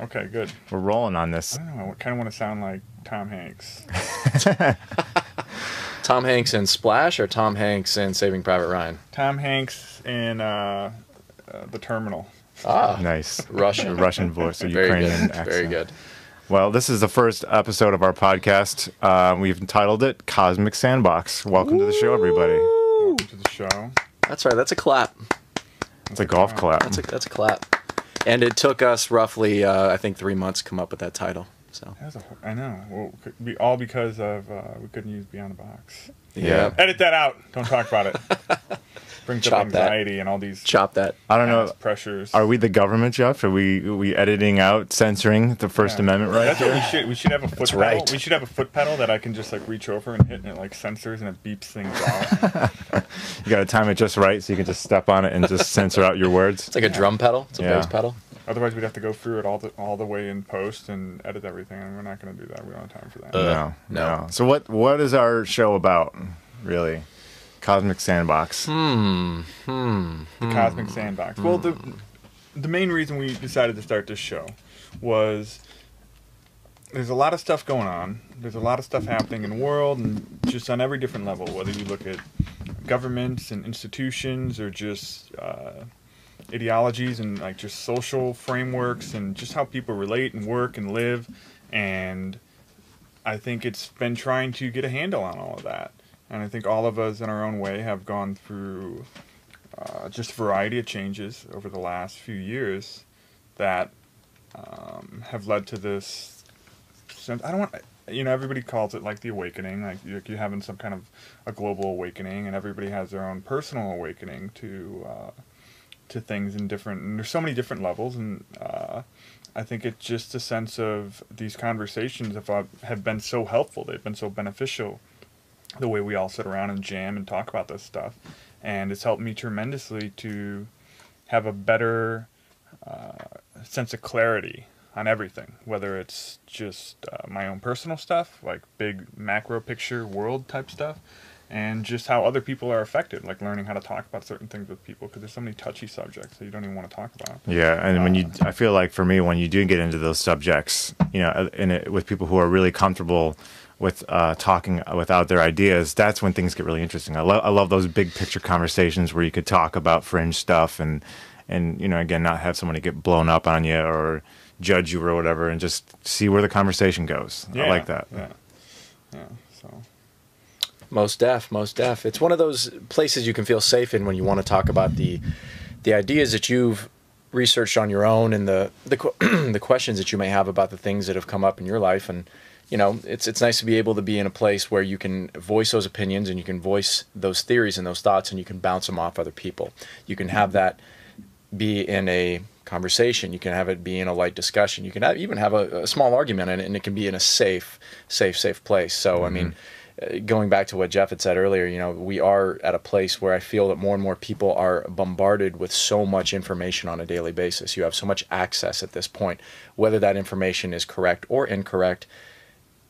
Okay, good. We're rolling on this. I don't know. I kind of want to sound like Tom Hanks. Tom Hanks in Splash or Tom Hanks in Saving Private Ryan? Tom Hanks in The Terminal. Ah, Nice. Russian voice, or Very Ukrainian good. accent. Very good. Well, this is the first episode of our podcast. We've entitled it Cosmic Sandbox. Welcome to the show, everybody. Welcome to the show. That's right. That's a clap. It's a golf clap. That's a clap. And it took us roughly, I think, 3 months to come up with that title. So I know. Well, all because of we couldn't use Beyond the Box. Yeah. Edit that out. Don't talk about it. Brings up anxiety and all these. Chop that. I don't know. Pressures. Are we the government, Geoff? Are we editing out, censoring the First Amendment right That's here? what we should. We should have a foot pedal. right. We should have a foot pedal that I can just like reach over and hit, and it like censors and it beeps things out. You got to time it just right so you can just step on it and just censor out your words. It's like a drum pedal. It's a bass pedal. Otherwise, we'd have to go through it all the way in post and edit everything, and we're not going to do that. We don't have time for that. No. So what is our show about, really? Cosmic Sandbox. The Cosmic Sandbox. Well, the main reason we decided to start this show was there's a lot of stuff going on. There's a lot of stuff happening in the world, and just on every different level, whether you look at governments and institutions or just ideologies and like just social frameworks and just how people relate and work and live. And I think it's been trying to get a handle on all of that. And I think all of us in our own way have gone through just a variety of changes over the last few years that have led to this sense. I don't want, everybody calls it like the awakening, like you're having some kind of a global awakening, and everybody has their own personal awakening to things and there's so many different levels, and I think it's just a sense of these conversations have been so helpful. They've been so beneficial, the way we all sit around and jam and talk about this stuff. And it's helped me tremendously to have a better sense of clarity on everything, whether it's just my own personal stuff, like big macro picture world type stuff, and just how other people are affected, like learning how to talk about certain things with people, because there's so many touchy subjects that you don't even want to talk about. Yeah, and I feel like for me, when you do get into those subjects, with people who are really comfortable with talking without their ideas, that's when things get really interesting. I love those big picture conversations where you could talk about fringe stuff and again, not have somebody get blown up on you or judge you or whatever, and just see where the conversation goes. I like that. Yeah. So. Most deaf. It's one of those places you can feel safe in when you want to talk about the ideas that you've researched on your own and the questions that you may have about the things that have come up in your life. And it's nice to be able to be in a place where you can voice those opinions and you can voice those theories and those thoughts, and you can bounce them off other people. You can have that be in a conversation. You can have it be in a light discussion. You can even have a small argument in it, and it can be in a safe place. So, I mean, going back to what Geoff had said earlier, we are at a place where I feel that more and more people are bombarded with so much information on a daily basis. You have so much access at this point. Whether that information is correct or incorrect,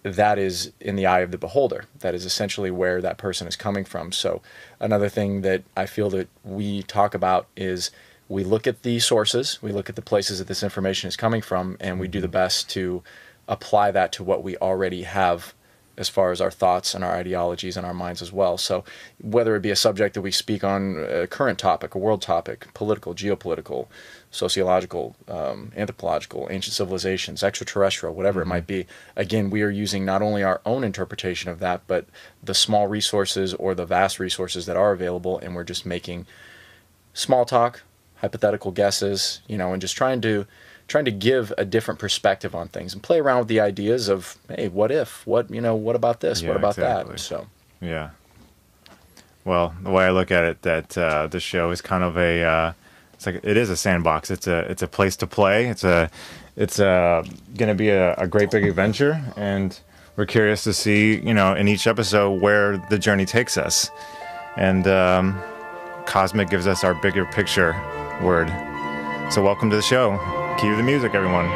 that is in the eye of the beholder. That is essentially where that person is coming from. So another thing that I feel that we talk about is we look at the sources, we look at the places that this information is coming from, and we do the best to apply that to what we already have as far as our thoughts and our ideologies and our minds as well. So whether it be a subject that we speak on, a current topic, a world topic, political, geopolitical, sociological, anthropological, ancient civilizations, extraterrestrial, whatever it might be, again, we are using not only our own interpretation of that, but the small resources or the vast resources that are available, and we're just making small talk, hypothetical guesses, and just trying to give a different perspective on things and play around with the ideas of, hey, what if, what about this, what about that? So, yeah. Well, the way I look at it, that the show is kind of it is a sandbox. It's a place to play. It's going to be a great big adventure, and we're curious to see, in each episode where the journey takes us. And Cosmic gives us our bigger picture word. So welcome to the show. Cue the music, everyone.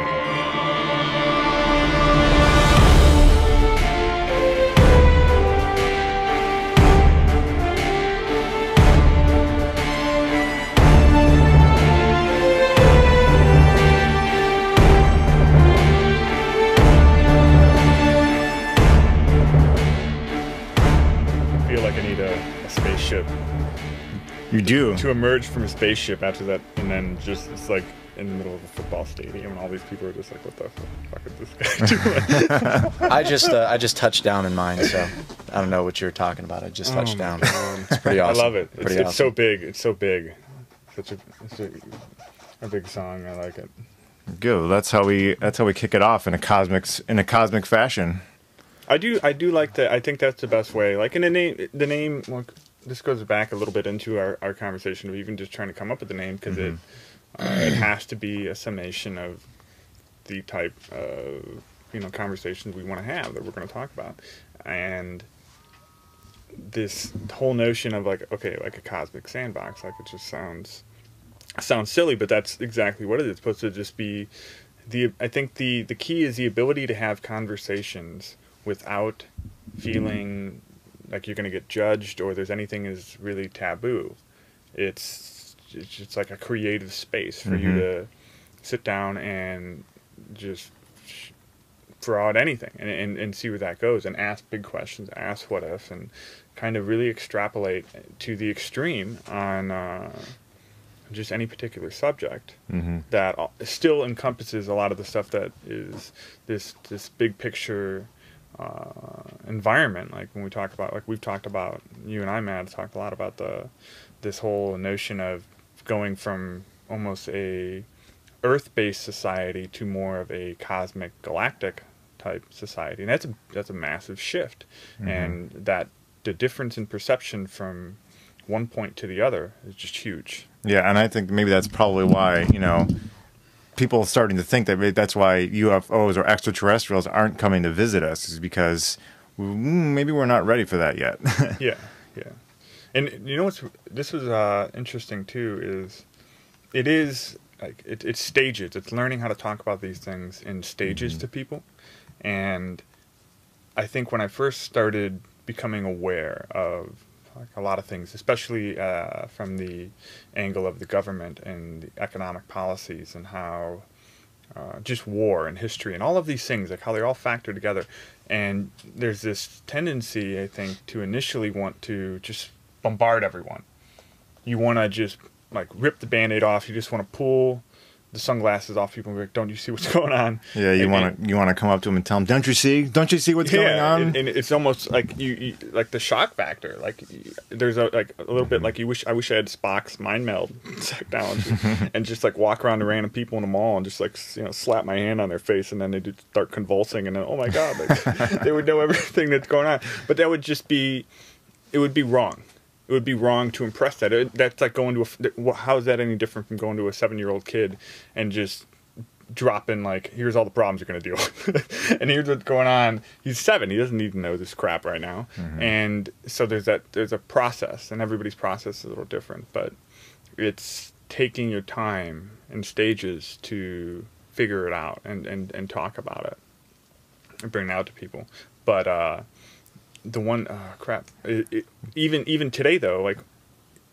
You do. To emerge from a spaceship after that, and then just it's like in the middle of a football stadium, and all these people are just like, "What the fuck is this guy doing?" I just touched down in mine, so I don't know what you're talking about. I just touched down. It's pretty awesome. I love it. Pretty It's awesome. so big. It's so big. It's a big song. I like it. Good. That's how we kick it off in a cosmic fashion. I do like that. I think that's the best way. Like in the name. Well, this goes back a little bit into our conversation of even just trying to come up with the name, because it has to be a summation of the type of conversations we want to have, that we're going to talk about. And this whole notion of like a cosmic sandbox, like it just sounds silly, but that's exactly what it is. It's supposed to just be I think the key is the ability to have conversations without feeling like you're going to get judged or there's anything is really taboo. It's just like a creative space for you to sit down and just throw out anything and see where that goes, and ask big questions, ask what if, and kind of really extrapolate to the extreme on just any particular subject that still encompasses a lot of the stuff that is this big picture environment. Like when we talk about, like we've talked about, you and I, Matt, talked a lot about this whole notion of going from almost a Earth-based society to more of a cosmic galactic type society, and that's a massive shift, and that the difference in perception from one point to the other is just huge. Yeah, and I think maybe that's probably why people are starting to think that that's why UFOs or extraterrestrials aren't coming to visit us, is because maybe we're not ready for that yet. Yeah. And this was interesting too, is it's stages. It's learning how to talk about these things in stages to people. And I think when I first started becoming aware of a lot of things, especially from the angle of the government and the economic policies, and how just war and history and all of these things, like how they all factor together. And there's this tendency, I think, to initially want to just bombard everyone. You want to just like rip the Band-Aid off. You just want to pull the sunglasses off people and be like, don't you see what's going on? Yeah, you want to come up to them and tell them, don't you see what's going on? And it's almost like you like the shock factor. Like there's a little bit like I wish I had Spock's mind meld technology and just like walk around to random people in the mall and just like slap my hand on their face, and then they just start convulsing, and then oh my god, like, they would know everything that's going on. But that would just be, it would be wrong. It would be wrong to impress that. That's like going to how is that any different from going to a 7-year-old kid and just dropping like, here's all the problems you're going to deal with, and here's what's going on. He's 7. He doesn't need to know this crap right now. And so there's a process, and everybody's process is a little different, but it's taking your time and stages to figure it out and talk about it and bring it out to people. But the one even today though, like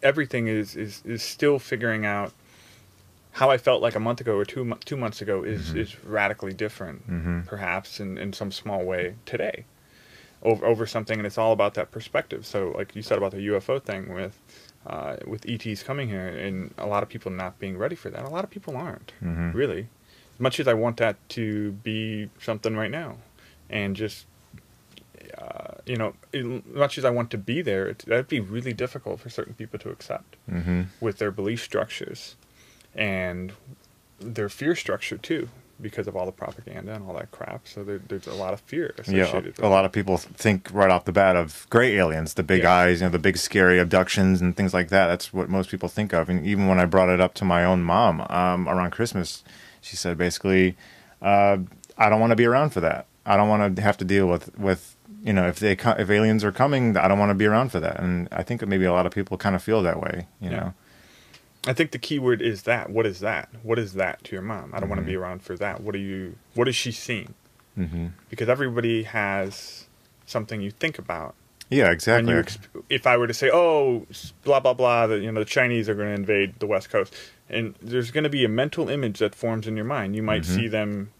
everything is still figuring out. How I felt like a month ago or 2 months ago is radically different, perhaps in some small way today, over something, and it's all about that perspective. So like you said about the UFO thing with ETs coming here, and a lot of people not being ready for that. A lot of people aren't really, as much as I want that to be something right now, and just as much as I want to be there, that'd be really difficult for certain people to accept with their belief structures and their fear structure too, because of all the propaganda and all that crap. So there's a lot of fear associated with a lot of people think right off the bat of gray aliens, the big eyes, the big scary abductions and things like that. That's what most people think of. And even when I brought it up to my own mom around Christmas, she said basically, I don't want to be around for that. I don't want to have to deal with if aliens are coming, I don't want to be around for that. And I think that maybe a lot of people kind of feel that way, you know. I think the key word is that. What is that? What is that to your mom? I don't want to be around for that. What is she seeing? Because everybody has something you think about. Yeah, exactly. If I were to say, oh, blah, blah, blah, the Chinese are going to invade the West Coast, and there's going to be a mental image that forms in your mind. You might see them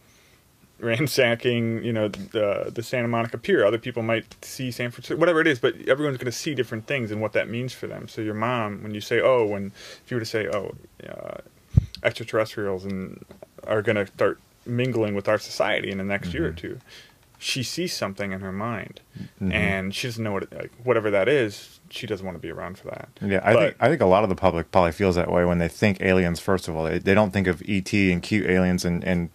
ransacking, the Santa Monica Pier. Other people might see San Francisco, whatever it is, but everyone's going to see different things and what that means for them. So your mom, when you say, if you were to say, extraterrestrials are going to start mingling with our society in the next year or two, she sees something in her mind, and she doesn't know whatever that is. She doesn't want to be around for that. Yeah, I think a lot of the public probably feels that way when they think aliens. First of all, they don't think of ET and cute aliens and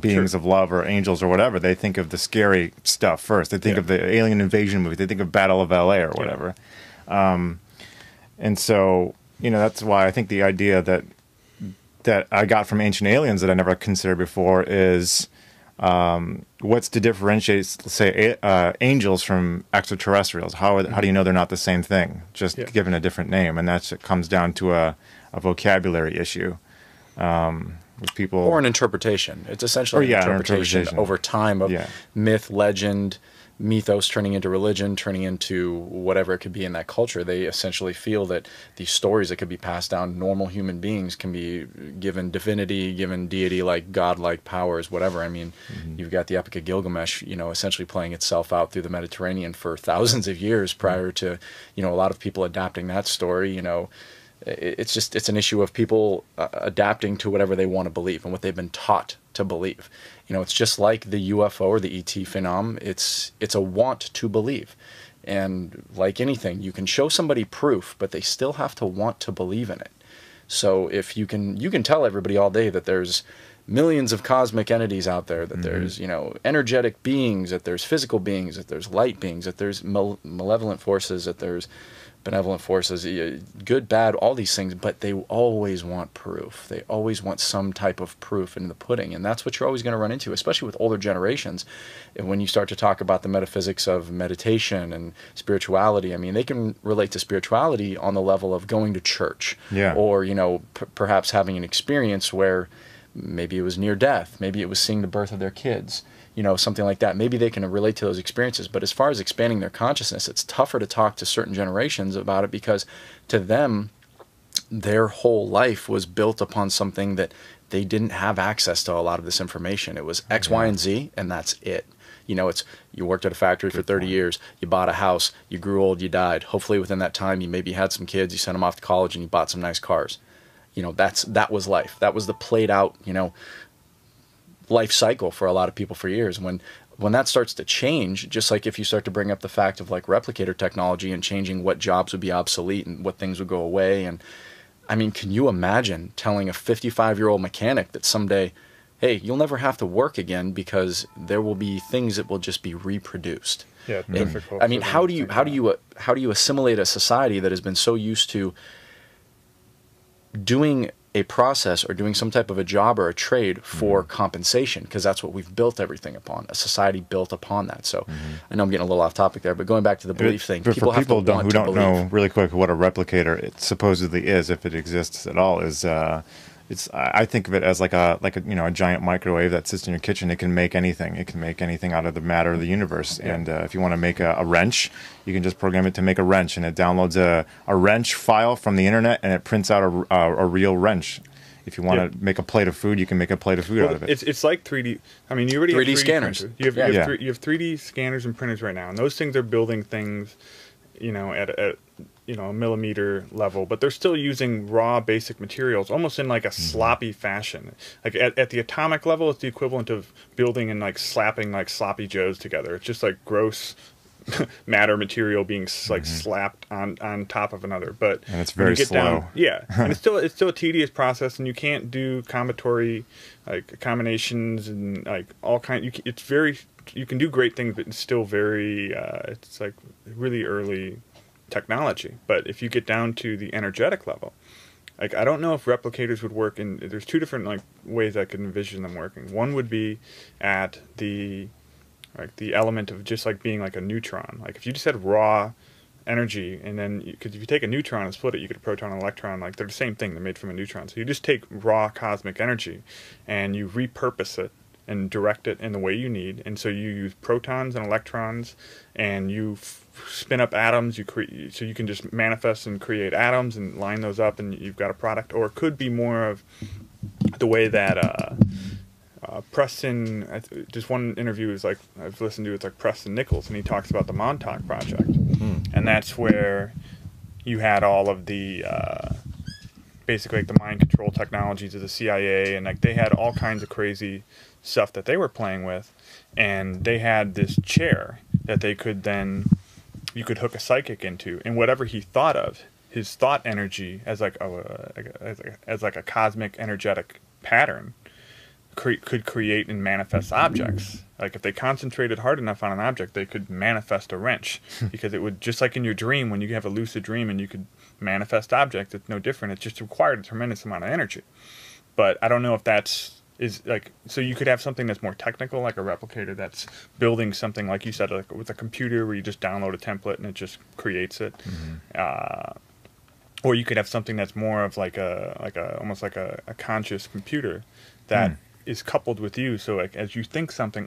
beings of love or angels or whatever. They think of the scary stuff first. They think of the alien invasion movie. They think of Battle of LA or whatever. And so that's why I think the idea that I got from Ancient Aliens that I never considered before is what's to differentiate, say, angels from extraterrestrials? How do you know they're not the same thing, just given a different name? And it comes down to a vocabulary issue with people, or an interpretation. It's essentially an interpretation over time of myth, legend, mythos turning into religion, turning into whatever it could be in that culture. They essentially feel that these stories that could be passed down, normal human beings can be given divinity, given deity, like godlike powers, whatever. I mean, you've got the Epic of Gilgamesh, essentially playing itself out through the Mediterranean for thousands of years prior to, a lot of people adapting that story. It's an issue of people adapting to whatever they want to believe and what they've been taught to believe. It's just like the UFO or the ET phenom. It's a want to believe. And like anything, you can show somebody proof, but they still have to want to believe in it. So if you can tell everybody all day that there's millions of cosmic entities out there, that there's, energetic beings, that there's physical beings, that there's light beings, that there's malevolent forces, that there's benevolent forces, good, bad, all these things, but they always want proof. They always want some type of proof in the pudding, and that's what you're always going to run into, especially with older generations. And when you start to talk about the metaphysics of meditation and spirituality, I mean, they can relate to spirituality on the level of going to church, or, perhaps having an experience where maybe it was near death, maybe it was seeing the birth of their kids, something like that. Maybe they can relate to those experiences. But as far as expanding their consciousness, it's tougher to talk to certain generations about it, because to them, their whole life was built upon something that they didn't have access to a lot of this information. It was X, Y, and Z, and that's it. It's you worked at a factory for 30 years, you bought a house, you grew old, you died. Hopefully within that time, you maybe had some kids, you sent them off to college, and you bought some nice cars. That was life. That was the played out, life cycle for a lot of people for years. When that starts to change, just like if you start to bring up the fact of like replicator technology and changing what jobs would be obsolete and what things would go away. And I mean, can you imagine telling a 55-year-old mechanic that someday, hey, you'll never have to work again because there will be things that will just be reproduced? Yeah, difficult. I mean, how do you assimilate a society that has been so used to doing a process or doing some type of a job or a trade for compensation, because that's what we've built everything upon, a society built upon that. So I know I'm getting a little off topic there, but going back to the belief thing, people who don't know really quick what a replicator it supposedly is, if it exists at all, is I think of it as like a giant microwave that sits in your kitchen. It can make anything. It can make anything out of the matter of the universe. Yeah. And if you want to make a wrench, you can just program it to make a wrench, and it downloads a wrench file from the internet, and it prints out a real wrench. If you want to make a plate of food, you can make a plate of food out of it. It's like 3D. I mean, you already 3D have 3D scanners. Printers. You have 3D scanners and printers right now, and those things are building things, at a millimeter level, but they're still using raw basic materials, almost in like a sloppy fashion. Like at the atomic level, it's the equivalent of building and like slapping like sloppy joes together. It's just like gross matter material being like slapped on top of another. But and it's very slow. And it's still a tedious process, and you can't do combinatory like combinations and like all kind. You can do great things, but it's still very it's like really early technology. But if you get down to the energetic level, like I don't know if replicators would work in. There's two different like ways I could envision them working. One would be at the element of just like being like a neutron. Like if you just had raw energy, and then because if you take a neutron and split it, you get a proton and electron. Like they're the same thing. They're made from a neutron. So you just take raw cosmic energy and you repurpose it and direct it in the way you need. And so you use protons and electrons, and you spin up atoms. So you can just manifest and create atoms and line those up, and you've got a product. Or it could be more of the way that Preston, just one interview is like I've listened to, it's like Preston Nichols, and he talks about the Montauk Project, and that's where you had all of the basically like the mind control technologies of the CIA, and like they had all kinds of crazy stuff that they were playing with, and they had this chair that they could then you could hook a psychic into, and whatever he thought of, his thought energy as like a cosmic energetic pattern could create and manifest objects. Like if they concentrated hard enough on an object, they could manifest a wrench, because it would, just like in your dream, when you have a lucid dream and you could manifest objects, it's no different. It just required a tremendous amount of energy. But I don't know if is like, so you could have something that's more technical, like a replicator that's building something, like you said, like with a computer where you just download a template and it just creates it. Or you could have something that's more of like almost like a conscious computer that is coupled with you. So like as you think something,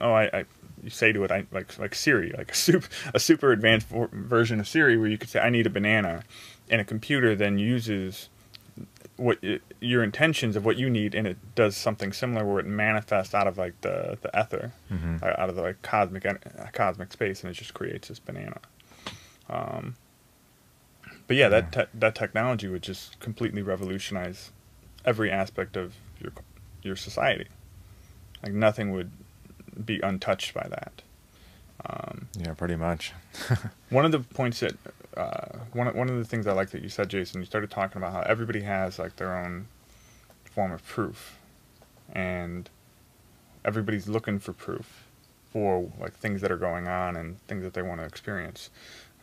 you say to it, like Siri, like a super advanced version of Siri, where you could say, I need a banana, and a computer then uses your intentions of what you need, and it does something similar where it manifests out of like the ether, out of the like cosmic space, and it just creates this banana. But yeah, that technology would just completely revolutionize every aspect of your society. Like nothing would be untouched by that. Yeah, pretty much. One of the points that one of the things I like that you said, Jason, you started talking about how everybody has like their own form of proof, and everybody's looking for proof for like things that are going on and things that they want to experience.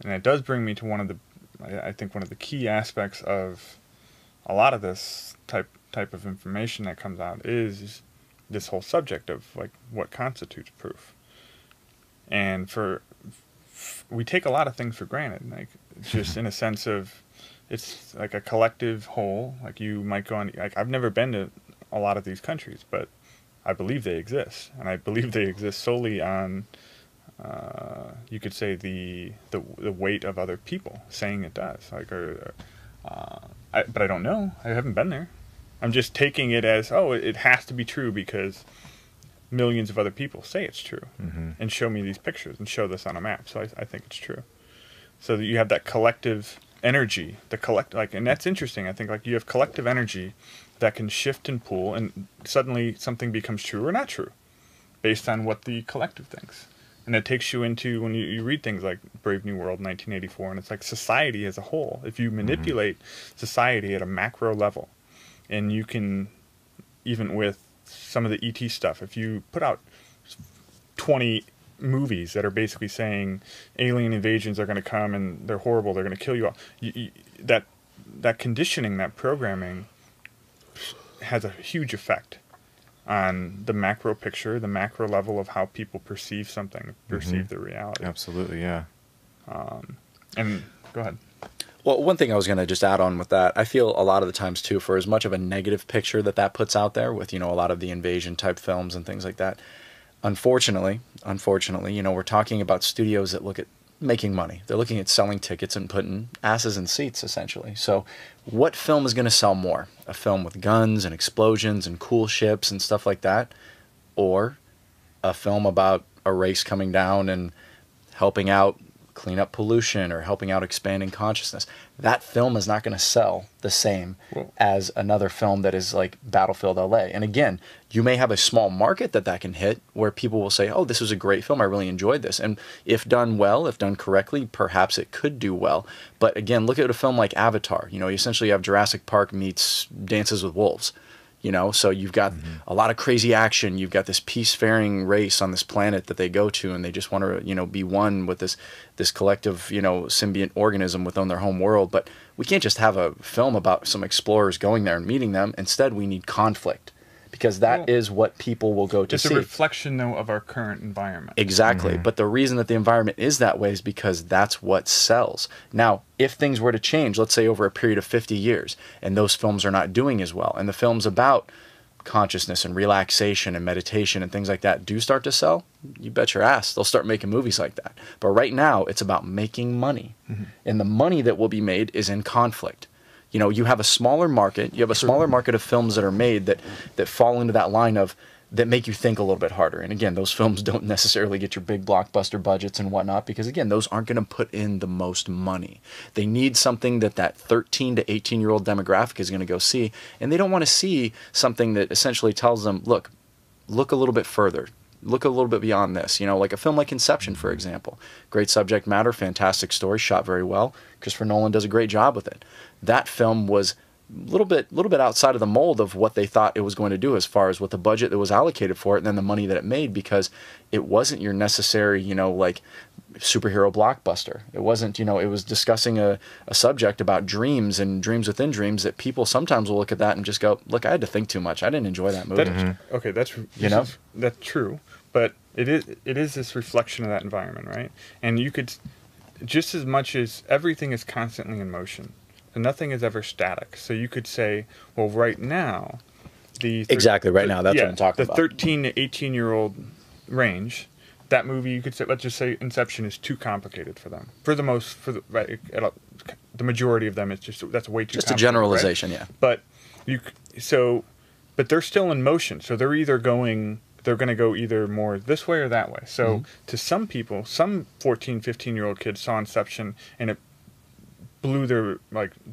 And it does bring me to I think one of the key aspects of a lot of this type of information that comes out is this whole subject of like what constitutes proof. And we take a lot of things for granted, like just in a sense of it's like a collective whole. Like you might go on, like I've never been to a lot of these countries, but I believe they exist, and I believe they exist solely on you could say the weight of other people saying it does. Like, but I don't know. I haven't been there. I'm just taking it as, it has to be true because millions of other people say it's true, and show me these pictures and show this on a map. So I think it's true. So that you have that collective energy, and that's interesting. I think like you have collective energy that can shift and pull, and suddenly something becomes true or not true based on what the collective thinks. And it takes you into, when you read things like Brave New World, 1984, and it's like society as a whole. If you manipulate society at a macro level, and you can, even with some of the ET stuff, if you put out 20 movies that are basically saying alien invasions are going to come and they're horrible, they're going to kill you all, that conditioning, that programming has a huge effect on the macro picture, the macro level of how people perceive something, perceive the reality. Absolutely, yeah. And go ahead. Well, one thing I was going to just add on with that, I feel a lot of the times too, for as much of a negative picture that puts out there with, a lot of the invasion type films and things like that, unfortunately, we're talking about studios that look at making money. They're looking at selling tickets and putting asses in seats, essentially. So what film is going to sell more? A film with guns and explosions and cool ships and stuff like that? Or a film about a race coming down and helping out clean up pollution or helping out expanding consciousness? That film is not going to sell the same as another film that is like Battlefield LA. And again, you may have a small market that can hit where people will say, oh, this was a great film, I really enjoyed this. And if done well, if done correctly, perhaps it could do well. But again, look at a film like Avatar. You essentially have Jurassic Park meets Dances with Wolves. So you've got a lot of crazy action. You've got this peacefaring race on this planet that they go to, and they just want to, be one with this collective, symbiont organism within their home world. But we can't just have a film about some explorers going there and meeting them. Instead, we need conflict, because that is what people will go to see. It's a reflection, though, of our current environment. Exactly. But the reason that the environment is that way is because that's what sells. Now, if things were to change, let's say over a period of 50 years, and those films are not doing as well, and the films about consciousness and relaxation and meditation and things like that do start to sell, you bet your ass they'll start making movies like that. But right now, it's about making money. And the money that will be made is in conflict. You have a smaller market. You have a smaller market of films that are made that fall into that line of that make you think a little bit harder. And again, those films don't necessarily get your big blockbuster budgets and whatnot, because again, those aren't going to put in the most money. They need something that 13 to 18-year-old demographic is going to go see, and they don't want to see something that essentially tells them, look a little bit further. Look a little bit beyond this. You know, like a film like Inception, for example. Great subject matter, fantastic story, shot very well. Christopher Nolan does a great job with it. That film was a little bit outside of the mold of what they thought it was going to do as far as what the budget that was allocated for it and then the money that it made, because it wasn't your necessary, you know, like superhero blockbuster. It wasn't, you know, it was discussing a subject about dreams and dreams within dreams that people sometimes will look at that and just go, look, I had to think too much. I didn't enjoy that movie. Okay, that's that's true, but it is this reflection of that environment, right? And you could, just as much as everything is constantly in motion, and nothing is ever static. So you could say, well, right now, exactly right now, that's what I'm talking about. The 13 to 18-year-old range, that movie, you could say, let's just say Inception is too complicated for them. The majority of them, it's just, that's way too complicated. Just a generalization, right? Yeah. But they're still in motion. So they're going to go either more this way or that way. So to some people, some 14, 15-year-old kids saw Inception and it blew the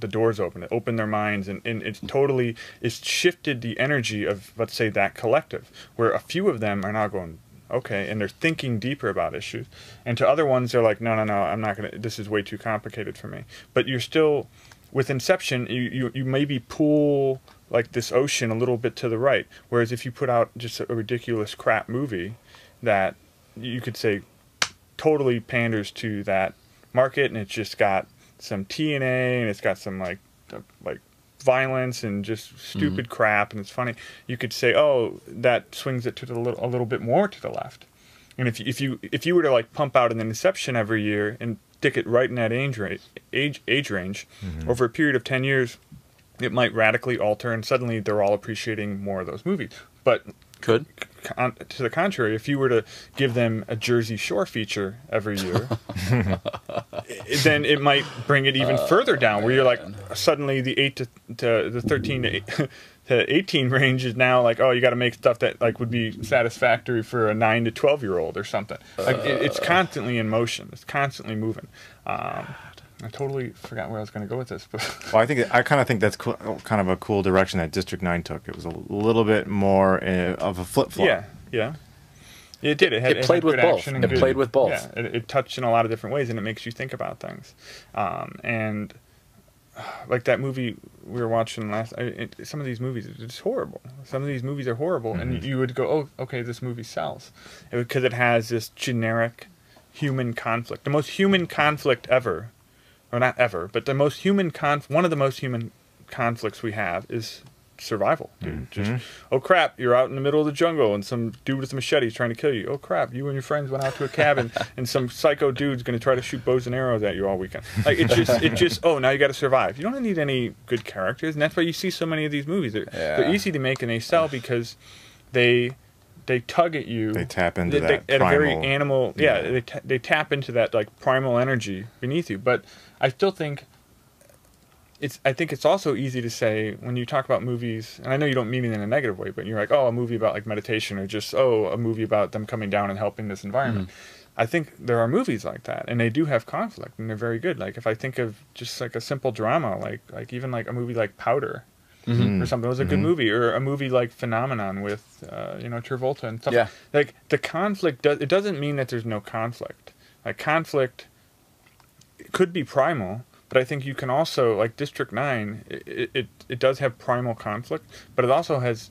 doors open. It opened their minds, and it's shifted the energy of, let's say, that collective, where a few of them are now going, okay, and they're thinking deeper about issues. And to other ones, they're like, no, I'm not going to, this is way too complicated for me. But you're still, with Inception, you maybe pull like this ocean a little bit to the right, whereas if you put out just a ridiculous crap movie that you could say totally panders to that market, and it's just got some TNA, and it's got some like violence and just stupid crap, and it's funny, you could say, oh, that swings it to a little bit more to the left. And if you were to like pump out an Inception every year and stick it right in that age range over a period of 10 years, it might radically alter, and suddenly they're all appreciating more of those movies. But to the contrary, if you were to give them a Jersey Shore feature every year, then it might bring it even further down, where you're like, suddenly the 13 to 18 range is now like, oh, you got to make stuff that like would be satisfactory for a 9 to 12-year-old or something. Like it's constantly in motion. It's constantly moving. I totally forgot where I was going to go with this. But well, I kind of think that's kind of a cool direction that District 9 took. It was a little bit more of a flip-flop. Yeah. It did. It played with both. It played with both. Yeah, it touched in a lot of different ways, and it makes you think about things. And like that movie we were watching some of these movies, it's horrible. Some of these movies are horrible, and you would go, oh, okay, this movie sells. Because it has this generic human conflict. The most human conflict ever. Or not ever, but one of the most human conflicts we have is survival, dude. Just, oh crap, you're out in the middle of the jungle and some dude with a machete is trying to kill you. Oh crap, you and your friends went out to a cabin and some psycho dude's going to try to shoot bows and arrows at you all weekend. Like it just oh, now you got to survive. You don't need any good characters, and that's why you see so many of these movies. They're easy to make and they sell because they tug at you. They tap into that at primal, a very animal. Yeah, they tap into that like primal energy beneath you. But I still think I think it's also easy to say when you talk about movies, and I know you don't mean it in a negative way, but you're like, oh, a movie about like meditation, or just a movie about them coming down and helping this environment. I think there are movies like that, and they do have conflict, and they're very good. Like if I think of just like a simple drama, like even like a movie like Powder. Or something. It was a good movie, or a movie like Phenomenon with Travolta and stuff. Yeah. Like the conflict it doesn't mean that there's no conflict. Like conflict could be primal, but I think you can also, like District 9, it does have primal conflict, but it also has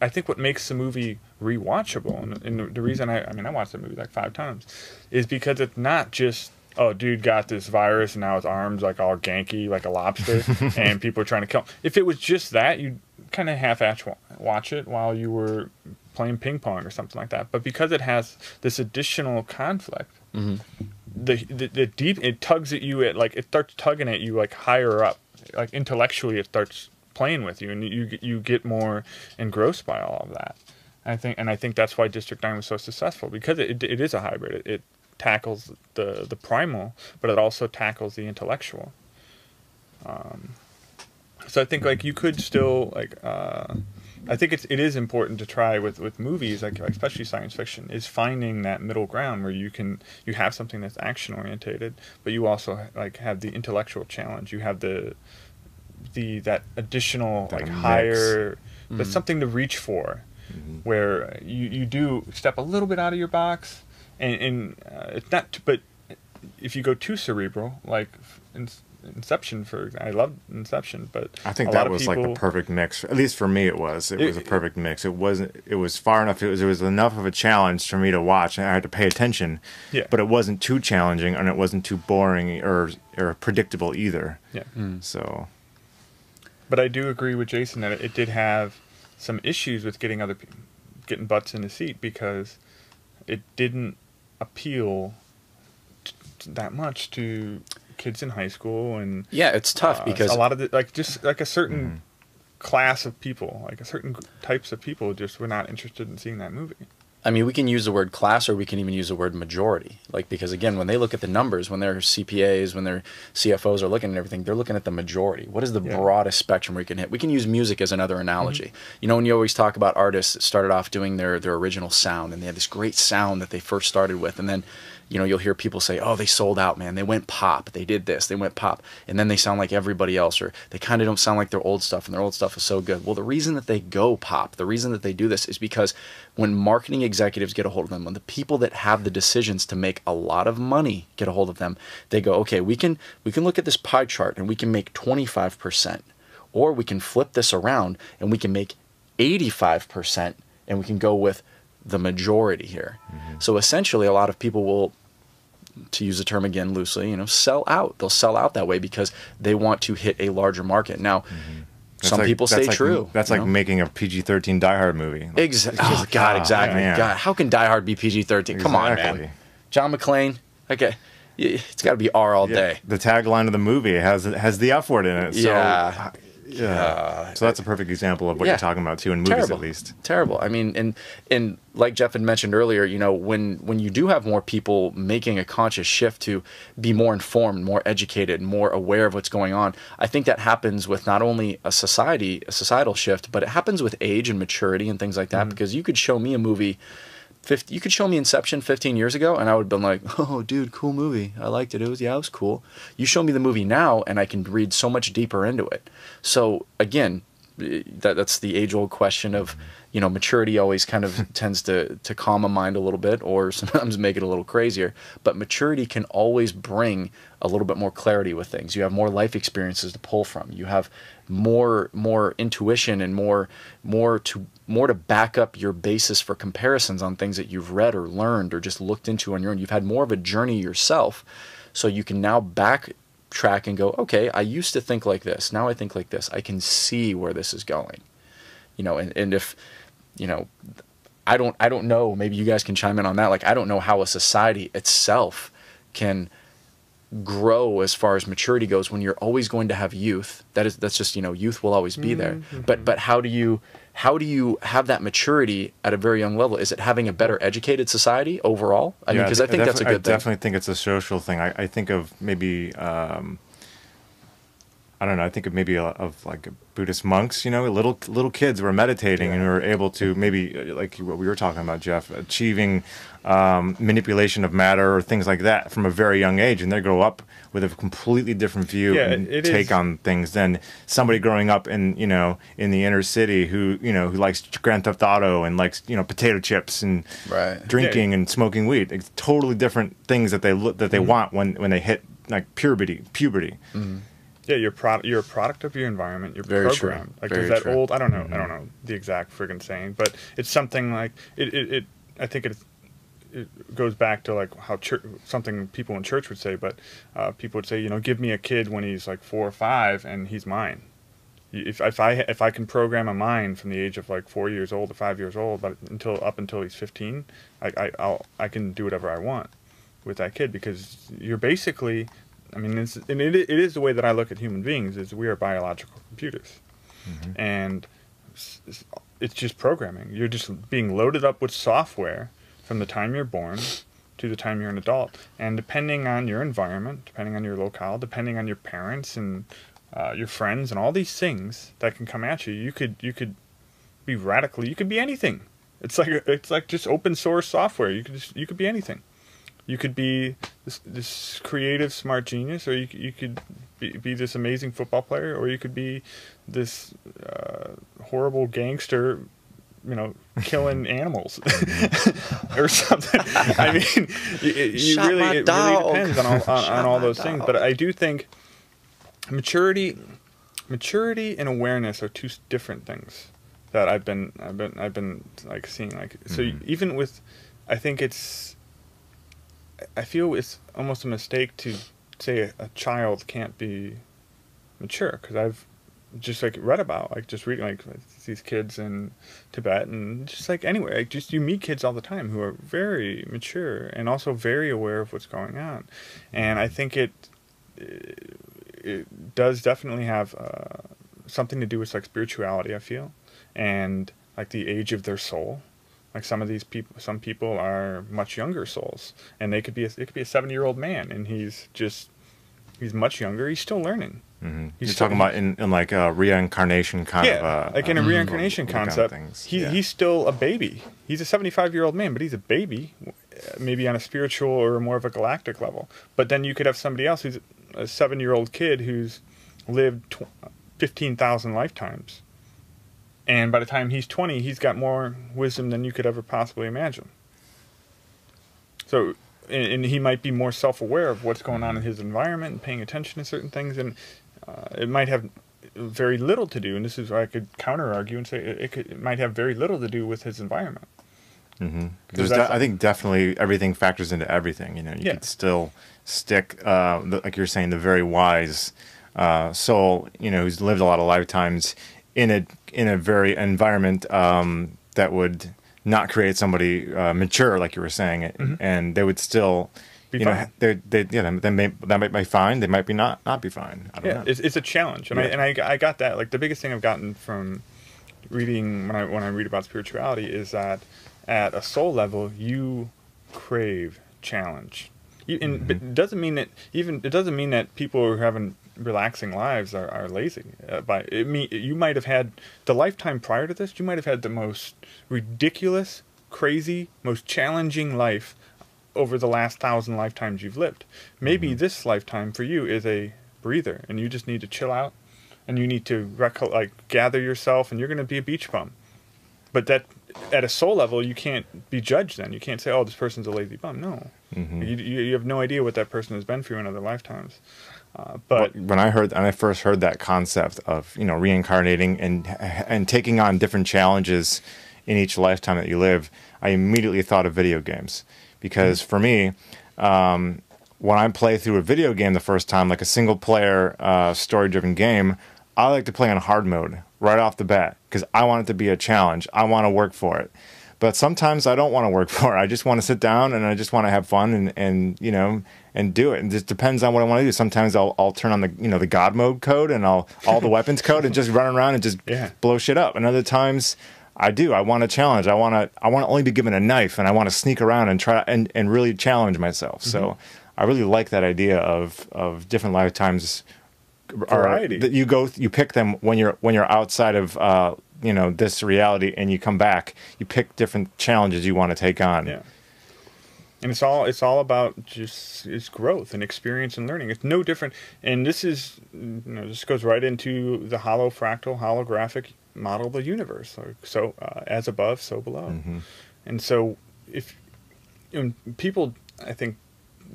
I think what makes the movie rewatchable, and the reason I watched the movie like 5 times, is because it's not just, oh, dude got this virus and now his arm's like all ganky like a lobster and people are trying to kill him. If it was just that, you'd kind of half-ass watch it while you were playing ping pong or something like that. But because it has this additional conflict, the deep, it tugs at you at like, it starts tugging at you like higher up, like intellectually it starts playing with you, and you get more engrossed by all of that. I think that's why District 9 was so successful, because it is a hybrid. It tackles the primal, but it also tackles the intellectual. So I think like you could still like I think it is important to try with movies, like especially science fiction, is finding that middle ground where you have something that's action orientated, but you also like have the intellectual challenge. You have that additional like higher, but something to reach for, where you do step a little bit out of your box, and it's not. But if you go too cerebral, like Inception, I love Inception, but I think that was like the perfect mix. At least for me, it was a perfect mix. It was far enough. It was enough of a challenge for me to watch, and I had to pay attention. Yeah. But it wasn't too challenging, and it wasn't too boring or predictable either. Yeah. So. But I do agree with Jason that it did have some issues with getting butts in the seat, because it didn't appeal that much to kids in high school, and it's tough because a lot of just like a certain class of people, like a certain types of people, just were not interested in seeing that movie. I mean, we can use the word class, or we can even use the word majority. Like, because again, when they look at the numbers, when their CPAs, when their CFOs are looking at everything, they're looking at the majority. What is the broadest spectrum we can hit? We can use music as another analogy. You know, when you always talk about artists that started off doing their original sound, and they had this great sound that they first started with, and then, you know, you'll hear people say, oh, they sold out, man. They went pop. They did this. They went pop. And then they sound like everybody else, or they kind of don't sound like their old stuff, and their old stuff is so good. Well, the reason that they go pop, the reason that they do this is because when marketing executives get a hold of them, when the people that have the decisions to make a lot of money get a hold of them, they go, okay, we can look at this pie chart and we can make 25%, or we can flip this around and we can make 85%, and we can go with the majority here. So essentially, a lot of people will, to use the term again loosely, you know, sell out. They'll sell out that way because they want to hit a larger market. Now, some people stay true. That's like making a PG-13 Die Hard movie. Exactly. Oh, God, exactly. Man. God, how can Die Hard be PG-13? Come on, man. John McClane. Okay. It's got to be R all day. The tagline of the movie has the F word in it. So, yeah. So that's a perfect example of what you're talking about too, in movies at least. Terrible. I mean, and like Geoff had mentioned earlier, you know, when you do have more people making a conscious shift to be more informed, more educated, more aware of what's going on, I think that happens with not only a societal shift, but it happens with age and maturity and things like that. Because you could show me a movie. You could show me Inception 15 years ago, and I would have been like, oh, dude, cool movie. I liked it. It was cool. You show me the movie now, and I can read so much deeper into it. So, again, that's the age-old question of, you know, maturity always kind of tends to calm a mind a little bit, or sometimes make it a little crazier. But maturity can always bring a little bit more clarity with things. You have more life experiences to pull from. You have more intuition and more to back up your basis for comparisons on things that you've read or learned or just looked into on your own. You've had more of a journey yourself, so you can now backtrack and go, okay, I used to think like this. Now I think like this. I can see where this is going. You know, and if, you know, I don't know, maybe you guys can chime in on that. Like, I don't know how a society itself can grow as far as maturity goes when you're always going to have youth. That's just, you know, youth will always be there. But how do you have that maturity at a very young level? Is it having a better educated society overall? I mean, because I think that's a good thing. I definitely think it's a social thing. I think of maybe I don't know. I think of maybe of like Buddhist monks, you know, little kids were meditating and were able to maybe, like what we were talking about, Geoff, achieving manipulation of matter or things like that from a very young age, and they grow up with a completely different view and take on things than somebody growing up in, you know, in the inner city who likes Grand Theft Auto and likes, you know, potato chips and drinking and smoking weed. It's totally different things that they want when they hit like puberty. Yeah, you're a product of your environment. You're Very programmed. True. Like Very there's that true. old. I don't know the exact friggin' saying, but it's something like it. I think it goes back to like how something people in church would say, but people would say, you know, give me a kid when he's like 4 or 5 and he's mine. If I can program a mind from the age of like 4 years old to 5 years old, but until he's 15, I can do whatever I want with that kid, because you're basically. I mean, it is the way that I look at human beings, is we are biological computers. And it's just programming. You're just being loaded up with software from the time you're born to the time you're an adult. And depending on your environment, depending on your locale, depending on your parents and your friends and all these things that can come at you, you could be radically. You could be anything. It's like just open source software. You could be anything. You could be this creative, smart genius, or you could be this amazing football player, or you could be this horrible gangster, killing animals or something. I mean, it really depends on all those things. But I do think maturity and awareness are two different things that I've been like seeing. Like, so even with, I feel it's almost a mistake to say a child can't be mature, because I've just read about just reading these kids in Tibet and just anywhere, just you meet kids all the time who are very mature and also very aware of what's going on, and I think it does definitely have something to do with spirituality, I feel, and the age of their soul. Some people are much younger souls, and it could be a 70-year-old man, and he's much younger. He's still learning. Mm-hmm. You're talking about in a reincarnation kind of in a reincarnation concept. Kind of he's still a baby. He's a 75-year-old man, but he's a baby, maybe on a spiritual or more of a galactic level. But then you could have somebody else who's a 7-year-old kid who's lived 15,000 lifetimes. And by the time he's 20, he's got more wisdom than you could ever possibly imagine. So, and he might be more self-aware of what's going on in his environment and paying attention to certain things. And it might have very little to do, and this is where I could counter-argue and say it might have very little to do with his environment. Mm-hmm. I think definitely everything factors into everything. You could still stick, like you're saying, the very wise soul, who's lived a lot of lifetimes in a very environment that would not create somebody mature, like you were saying, and they would still, they might be fine, they might be not be fine. I don't know. It's a challenge, and I got that. The biggest thing I've gotten from reading when I read about spirituality is that at a soul level you crave challenge. But it doesn't mean that people who are having relaxing lives are lazy. You might have had the lifetime prior to this. You might have had the most ridiculous, crazy, most challenging life over the last 1,000 lifetimes you've lived. Maybe this lifetime for you is a breather, and you just need to chill out, and you need to gather yourself, and you're going to be a beach bum. But that at a soul level, you can't be judged. Then you can't say, "Oh, this person's a lazy bum." No, you have no idea what that person has been through in other lifetimes. But when I first heard that concept of reincarnating and taking on different challenges in each lifetime that you live, I immediately thought of video games, because for me, when I play through a video game the first time, like a single player story-driven game, I like to play on hard mode right off the bat, because I want it to be a challenge. I want to work for it. But sometimes I don't want to work for it. I just want to sit down and I just want to have fun and do it. And it just depends on what I want to do. Sometimes I'll turn on the God mode code and all the weapons code and just run around and just blow shit up. And other times I want a challenge. I want to only be given a knife, and I want to sneak around and try and really challenge myself. So I really like that idea of different lifetimes. Variety. That you pick them when you're outside of this reality, and you come back. You pick different challenges you want to take on. Yeah. And it's all about just growth and experience and learning. It's no different. And this is this goes right into the holographic model of the universe. So as above, so below. And so if people, I think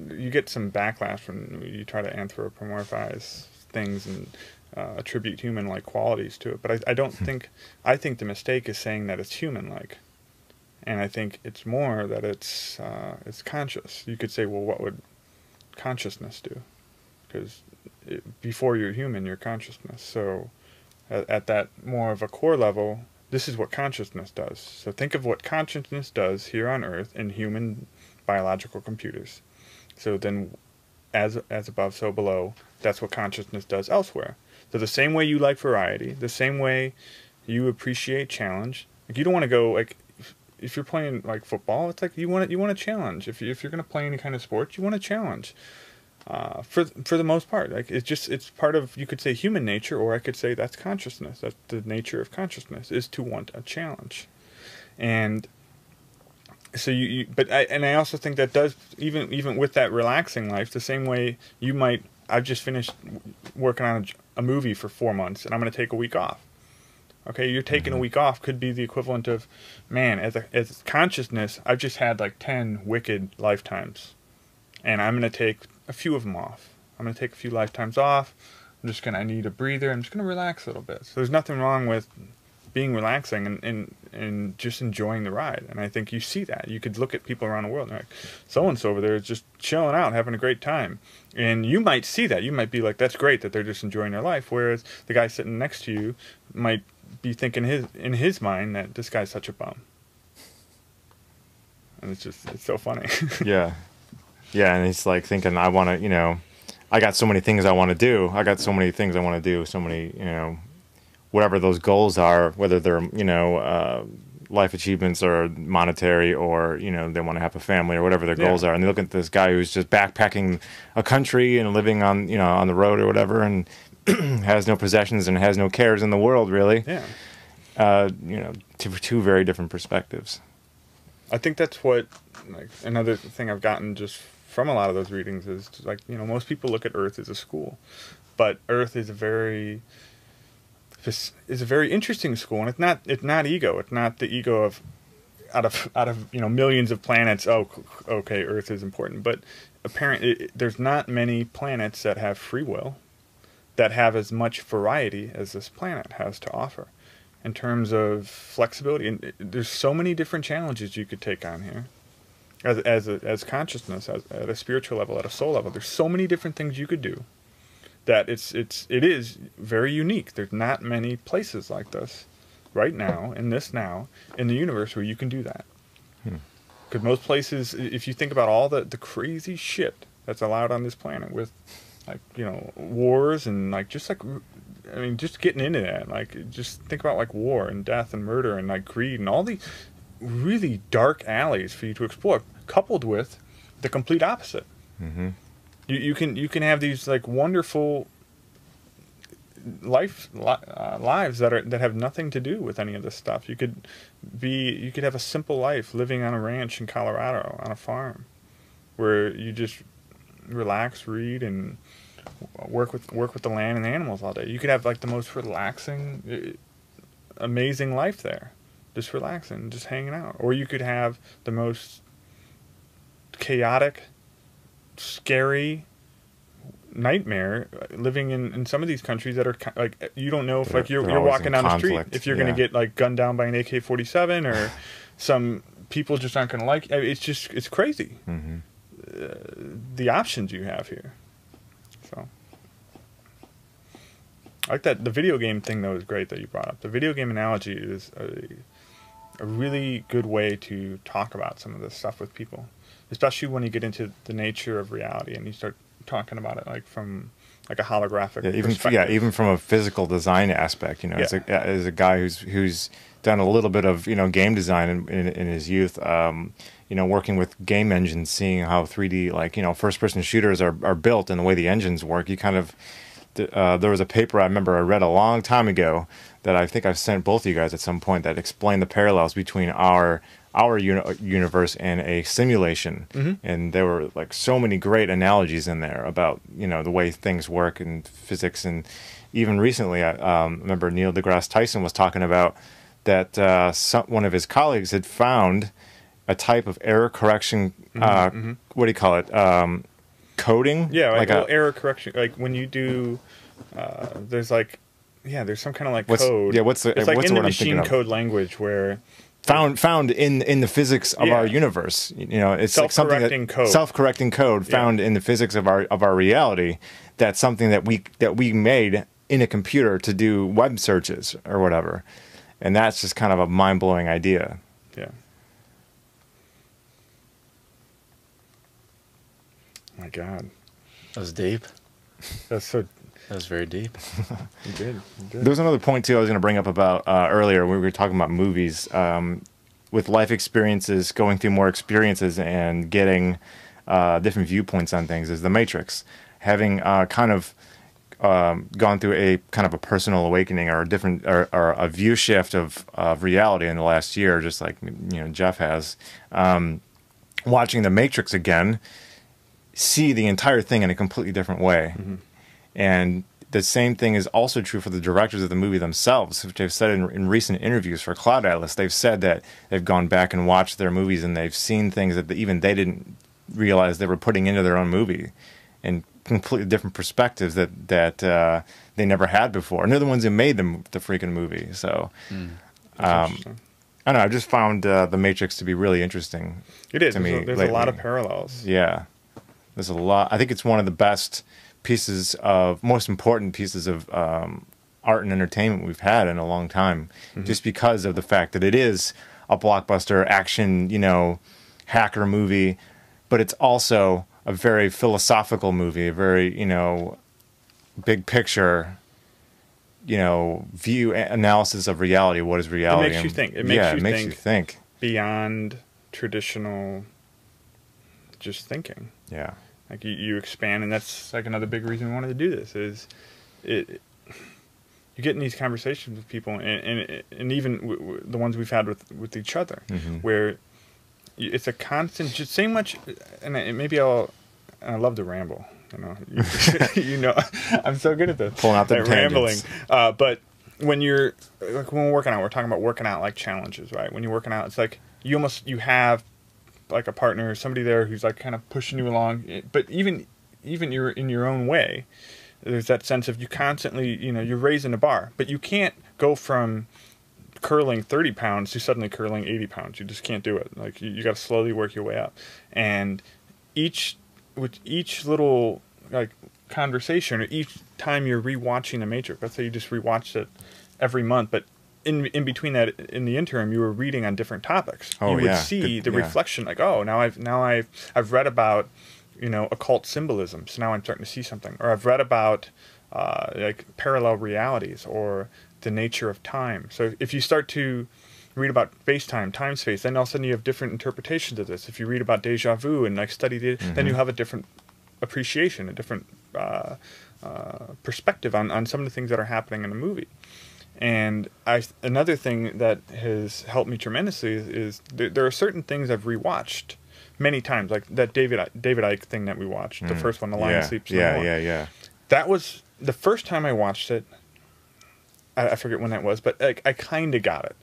you get some backlash when you try to anthropomorphize things and attribute human-like qualities to it. But I don't think... I think the mistake is saying that it's human-like. And I think it's more that it's conscious. You could say, well, what would consciousness do? Because before you're human, you're consciousness. So at that more of a core level, this is what consciousness does. So think of what consciousness does here on Earth in human biological computers. So then, as above, so below, that's what consciousness does elsewhere. So the same way you like variety, the same way you appreciate challenge. You don't want to go if you're playing football, it's you want a challenge. If you're going to play any kind of sport, you want a challenge. for the most part. Like it's part of, you could say, human nature, or I could say that's consciousness. That's the nature of consciousness, is to want a challenge. And so I also think that does, even with that relaxing life, the same way you might, I've just finished working on a movie for 4 months, and I'm going to take a week off. Okay, you're taking a week off could be the equivalent of, man, as consciousness, I've just had like 10 wicked lifetimes, and I'm going to take a few of them off. I'm going to take a few lifetimes off. I need a breather. I'm just going to relax a little bit. So there's nothing wrong with being relaxing and just enjoying the ride. And I think you see that. You could look at people around the world and they're like, so-and-so over there is just chilling out, having a great time. And you might see that. You might be like, that's great that they're just enjoying their life. Whereas the guy sitting next to you might be thinking in his mind that this guy's such a bum. And it's so funny. Yeah. Yeah, and he's like thinking, I want to, I got so many things I want to do. I got so many things I want to do. So many, whatever those goals are, whether they're, life achievements or monetary, or, they want to have a family or whatever their goals are. And they look at this guy who's just backpacking a country and living on, on the road or whatever, and has no possessions and has no cares in the world, really. Yeah. Two very different perspectives. I think that's what, like, another thing I've gotten just from a lot of those readings is, like, most people look at Earth as a school, but Earth is a very interesting school, and it's not ego. It's not the ego of out of millions of planets. Oh, okay, Earth is important, but apparently there's not many planets that have free will, that have as much variety as this planet has to offer in terms of flexibility. And there's so many different challenges you could take on here as consciousness, at a spiritual level, at a soul level. There's so many different things you could do that it is very unique. There's not many places like this right now, in the universe, where you can do that. Because most places, if you think about all the crazy shit that's allowed on this planet, with wars and just getting into that, just think about war and death and murder and greed and all the really dark alleys for you to explore, coupled with the complete opposite. Mm-hmm. You can have these wonderful lives that have nothing to do with any of this stuff. You could have a simple life living on a ranch in Colorado on a farm, where you just relax, read, and work with the land and the animals all day. You could have the most relaxing, amazing life there, just relaxing, just hanging out. Or you could have the most chaotic, scary nightmare living in some of these countries that are you don't know if you're walking down the street if you're going to get gunned down by an AK-47, or some people just aren't going to like. It's crazy. Mm-hmm. The options you have here. So I like that. The video game thing, though, is great that you brought up. The video game analogy is a really good way to talk about some of this stuff with people, especially when you get into the nature of reality and you start talking about it from a holographic perspective. Even from a physical design aspect. As a guy who's done a little bit of game design in his youth, working with game engines, seeing how 3D first person shooters are built and the way the engines work. You kind of there was a paper I remember I read a long time ago that I think I've sent both of you guys at some point, that explained the parallels between our universe and a simulation. Mm-hmm. And there were so many great analogies in there about the way things work in physics. And even recently, I remember Neil deGrasse Tyson was talking about that one of his colleagues had found a type of error correction. Mm-hmm. What do you call it? Coding. Yeah, error correction. When you do, there's some kind of code. Yeah, what's the it's what's in the the machine code language where found in the physics of our universe. It's self-correcting code. Self-correcting code found in the physics of our reality. That's something that we made in a computer to do web searches or whatever. And that's just kind of a mind-blowing idea. Yeah. My God. That was deep. That was very deep. You did. There was another point, too, I was going to bring up about earlier when we were talking about movies. With life experiences, going through more experiences and getting different viewpoints on things is The Matrix. Having kind of gone through a kind of a personal awakening or a different or a view shift of reality in the last year, just like Geoff has, watching The Matrix again, see the entire thing in a completely different way. Mm-hmm. And the same thing is also true for the directors of the movie themselves, which they've said in recent interviews for Cloud Atlas. They've said that they've gone back and watched their movies and they've seen things that even they didn't realize they were putting into their own movie, and completely different perspectives that they never had before. And they're the ones who made the freaking movie. So, I don't know. I just found The Matrix to be really interesting. It is. There's a lot of parallels. Yeah. There's a lot. I think it's one of the best most important pieces of art and entertainment we've had in a long time, just because of the fact that it is a blockbuster action, hacker movie, but it's also a very philosophical movie, a very, big picture, view analysis of reality. What is reality? It makes you think. It makes you think beyond traditional just thinking. Yeah. Like you expand, and that's like another big reason we wanted to do this. Is you get in these conversations with people, and even the ones we've had with each other, where it's a constant, just so much. And I love to ramble. I'm so good at this. Pulling out the rambling. But when we're working out, we're talking about working out like challenges, right? When you're working out, it's like you have like a partner, somebody there who's like kind of pushing you along. But even you're in your own way, there's that sense of you constantly, you're raising the bar, but you can't go from curling 30 pounds to suddenly curling 80 pounds. You just can't do it. Like you got to slowly work your way up. And with each little like conversation, or each time you're rewatching The Matrix, let's say you just rewatched it every month, but in between that, in the interim, you were reading on different topics. You would see the reflection, like, oh, now I've read about, occult symbolism, so now I'm starting to see something. Or I've read about like parallel realities or the nature of time. So if you start to read about space-time, time-space, then all of a sudden you have different interpretations of this. If you read about déjà vu and like study it, then you have a different appreciation, a different perspective on some of the things that are happening in the movie. And another thing that has helped me tremendously is there are certain things I've rewatched many times, like that David Icke thing that we watched, the first one, The Lion Sleeps No More. Yeah. That was the first time I watched it. I forget when that was, but like I kind of got it.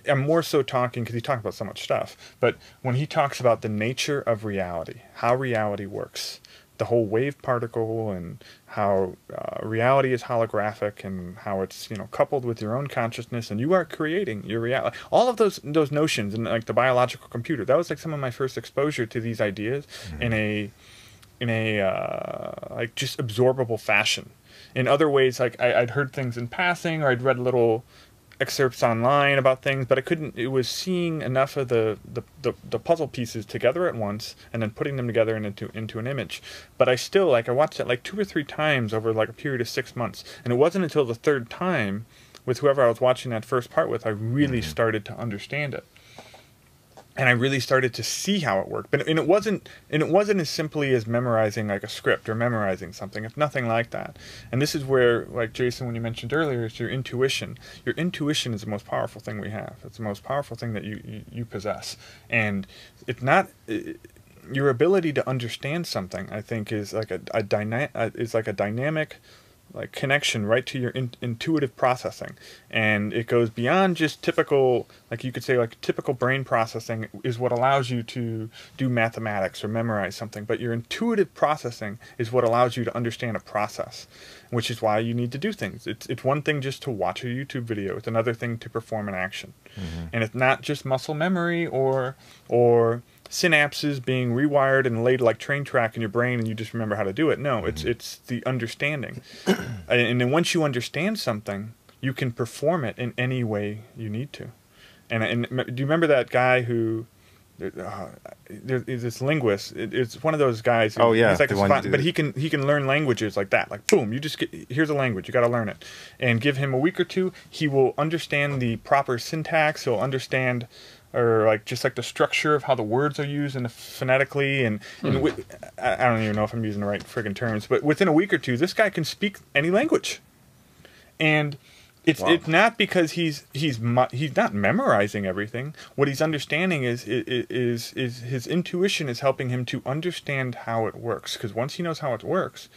I'm more so talking because he talked about so much stuff. But when he talks about the nature of reality, how reality works, the whole wave particle, and how reality is holographic, and how it's coupled with your own consciousness, and you are creating your reality. All of those notions, and like the biological computer. That was like some of my first exposure to these ideas in a like just absorbable fashion. In other ways, like I'd heard things in passing, or I'd read little excerpts online about things, but it was seeing enough of the puzzle pieces together at once and then putting them together into an image. But I still, I watched it like 2 or 3 times over like a period of 6 months. And it wasn't until the third time with whoever I was watching that first part with, I really started to understand it. And I really started to see how it worked. And it wasn't as simply as memorizing like a script or memorizing something. It's nothing like that. And this is where, like Jason, when you mentioned earlier, is your intuition. Your intuition is the most powerful thing we have. It's the most powerful thing that you possess. And it's not your ability to understand something, I think, is like a dynamic like connection right to your intuitive processing, and it goes beyond just typical, like you could say, like typical brain processing is what allows you to do mathematics or memorize something, but your intuitive processing is what allows you to understand a process, which is why you need to do things. It's one thing just to watch a YouTube video. It's another thing to perform an action, and it's not just muscle memory or synapses being rewired and laid like train track in your brain and you just remember how to do it. No, it's the understanding. And then once you understand something, you can perform it in any way you need to. And do you remember that guy who there's this linguist? It's one of those guys. Oh yeah, he's like but he can learn languages like that. Like boom, here's a language, you got to learn it, and give him a week or two, he will understand the proper syntax. He'll understand or like just like the structure of how the words are used and phonetically, and I don't even know if I'm using the right friggin' terms, but within a week or two, this guy can speak any language, and it's not because he's not memorizing everything. What he's understanding is his intuition is helping him to understand how it works. Because once he knows how it works,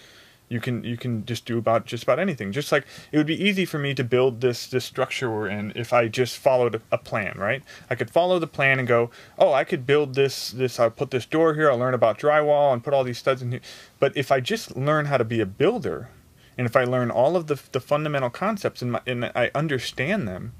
you can just do just about anything. Just like it would be easy for me to build this structure we're in if I just followed a plan, right? I could follow the plan and go, oh, I could build this. I'll put this door here. I'll learn about drywall and put all these studs in here. But if I just learn how to be a builder, and if I learn all of the fundamental concepts and I understand them,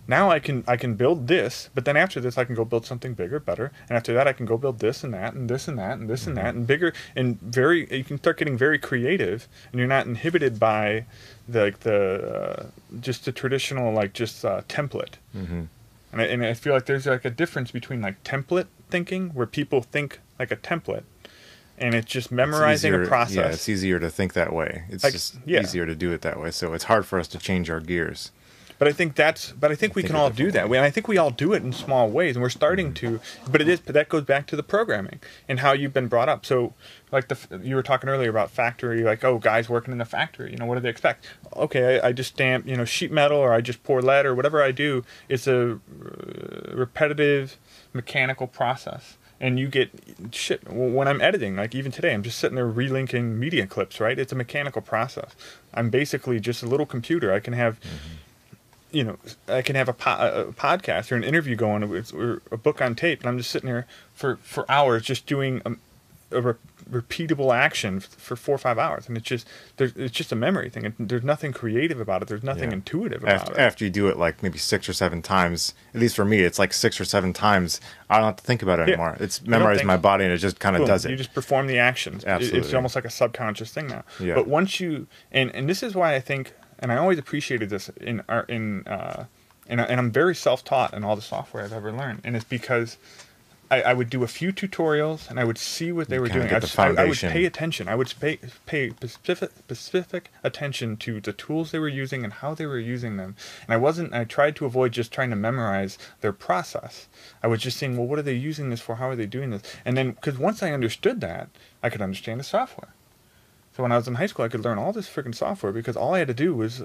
now I can build this. But then after this, I can go build something bigger, better. And after that, I can go build this and that and this and that and this and that and bigger and you can start getting very creative, and you're not inhibited by just the traditional template. And I feel like there's like a difference between like template thinking, where people think like a template, and it's just memorizing a process. Yeah, it's easier to think that way. It's easier to do it that way. So it's hard for us to change our gears. But I think we can all do that. And I think we all do it in small ways, and we're starting to. But that goes back to the programming and how you've been brought up. So, like you were talking earlier about factory, like, oh, guys working in the factory, what do they expect? Okay, I just stamp, sheet metal, or I just pour lead, or whatever I do. It's a repetitive mechanical process. And you get shit when I'm editing, like even today, I'm just sitting there relinking media clips, right? It's a mechanical process. I'm basically just a little computer. I can have, I can have a podcast or an interview going, or a book on tape, and I'm just sitting there for hours just doing a repeatable action for 4 or 5 hours, and it's just a memory thing. There's nothing creative about it. There's nothing intuitive about it. After you do it like maybe 6 or 7 times, at least for me, it's like 6 or 7 times. I don't have to think about it anymore. It's memorized in my body, and it just kind of does it. You just perform the actions. Absolutely. It's almost like a subconscious thing now. Yeah. But once you and this is why I think, and I always appreciated this and I'm very self-taught in all the software I've ever learned, and it's because I would do a few tutorials and I would see what they were doing. I would pay attention. I would pay specific attention to the tools they were using and how they were using them. And I tried to avoid just trying to memorize their process. I was just saying, well, what are they using this for? How are they doing this? And then, because once I understood that, I could understand the software. So when I was in high school, I could learn all this freaking software because all I had to do was,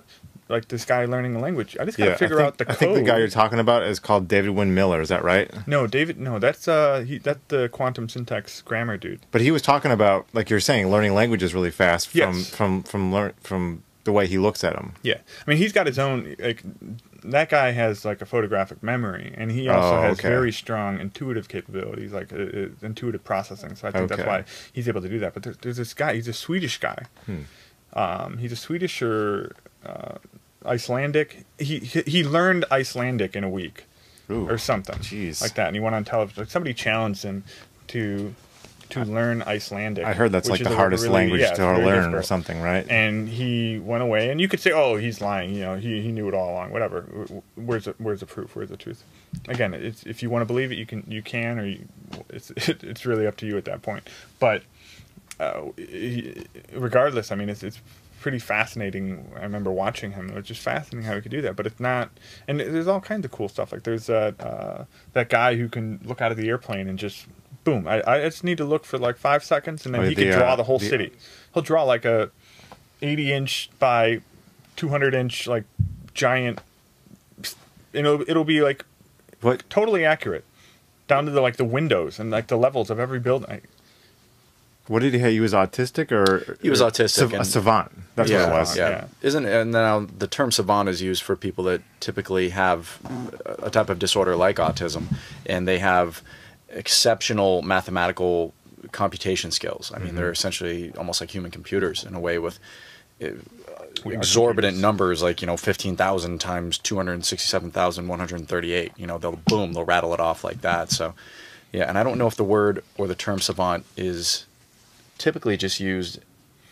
like this guy learning the language. I just got to figure out the code. I think the guy you're talking about is called David Wynn Miller. Is that right? No, that's the quantum syntax grammar dude. But he was talking about, like you're saying, learning languages really fast from the way he looks at them. Yeah, I mean, he's got his own. Like, that guy has like a photographic memory, and he also has very strong intuitive capabilities, like intuitive processing. So I think that's why he's able to do that. But there's this guy. He's a Swedish guy. He's a Swedish or Icelandic. He learned Icelandic in a week, or something like that. And he went on television. Like, somebody challenged him to learn Icelandic. I heard that's like the hardest language to learn difficult. Or something, right? And he went away, and you could say, "Oh, he's lying." He knew it all along. Whatever. Where's the proof? Where's the truth? Again, if you want to believe it, you can, or it's really up to you at that point. But regardless, I mean, it's pretty fascinating. I remember watching him. It was just fascinating how he could do that. But it's not. And there's all kinds of cool stuff. Like there's that guy who can look out of the airplane and just. Boom! I just need to look for like 5 seconds, and then he can draw the whole city. He'll draw like a 80-inch by 200-inch like giant. It'll be like totally accurate, down to the windows and like the levels of every building. What did he have? He was autistic, or he was autistic, a savant. That's what it was. Yeah. And now the term savant is used for people that typically have a type of disorder like autism, and they have exceptional mathematical computation skills. I mean, they're essentially almost like human computers in a way, with exorbitant numbers like 15,000 times 267,138. They'll rattle it off like that. So and I don't know if the word or the term savant is typically just used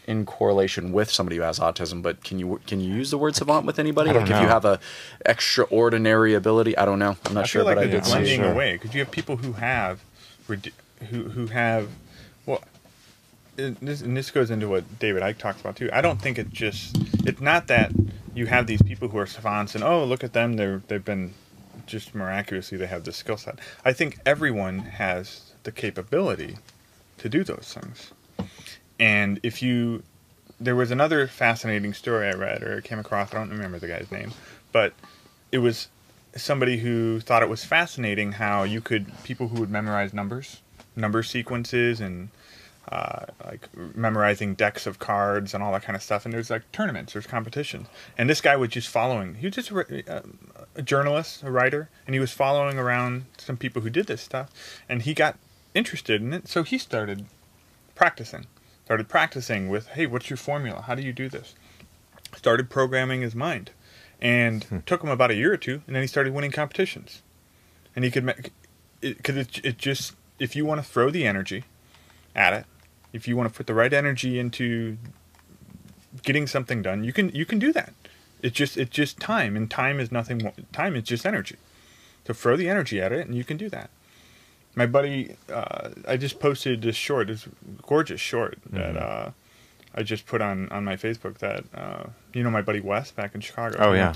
in correlation with somebody who has autism, but can you use the word savant with anybody? Like if you have a extraordinary ability? I don't know. I'm not sure, like but I did see blending away, because you have people who have well, and this goes into what David Icke talks about too. I don't think it's not that you have these people who are savants and look at them, they've been just miraculously they have this skill set. I think everyone has the capability to do those things. And there was another fascinating story I read or came across, I don't remember the guy's name, but it was somebody who thought it was fascinating how people who would memorize number sequences and like memorizing decks of cards and all that kind of stuff. And there's like tournaments, there's competitions. And this guy was just he was just a journalist, a writer, and he was following around some people who did this stuff. And he got interested in it, so he started practicing with, hey, what's your formula? How do you do this? Started programming his mind. And took him about a year or two, and then he started winning competitions. And he could because it just, if you want to throw the energy at it, if you want to put the right energy into getting something done, you can do that. It's just time, and time is nothing more. Time is just energy. So throw the energy at it, and you can do that. My buddy, I just posted this short, this gorgeous short that I just put on my Facebook that, my buddy Wes back in Chicago. Oh, he yeah.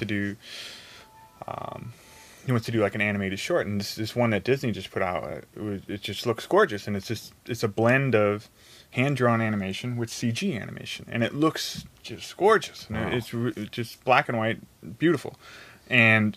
He wants to do like an animated short, and this one that Disney just put out, it just looks gorgeous, and it's a blend of hand-drawn animation with CG animation, and it looks just gorgeous, and it's just black and white, beautiful. And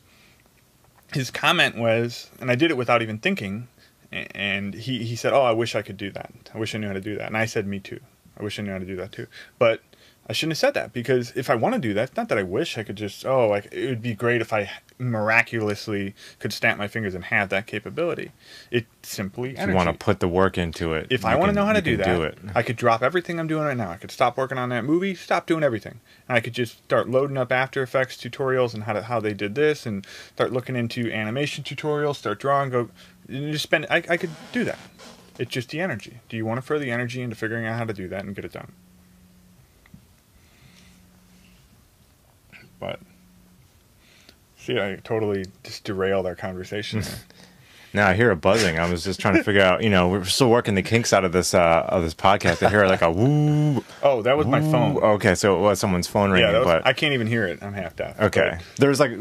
his comment was, and I did it without even thinking, and he said, "Oh, I wish I could do that. I wish I knew how to do that." And I said, "Me too. I wish I knew how to do that too." But I shouldn't have said that, because if I want to do that, it's not that I wish I could just, it would be great if I miraculously could snap my fingers and have that capability. It's simply energy. If you want to put the work into it. If I want to know how to do that, I could drop everything I'm doing right now. I could stop working on that movie, stop doing everything. And I could just start loading up After Effects tutorials and how they did this, and start looking into animation tutorials, start drawing, I could do that. It's just the energy. Do you want to throw the energy into figuring out how to do that and get it done? But see, I totally just derailed our conversation there. Now I hear a buzzing. I was just trying to figure out, we're still working the kinks out of this podcast. I hear like a woo. Oh, that was woo. My phone. Okay, so it was someone's phone ringing. Yeah, but I can't even hear it. I'm half deaf. Okay, there's like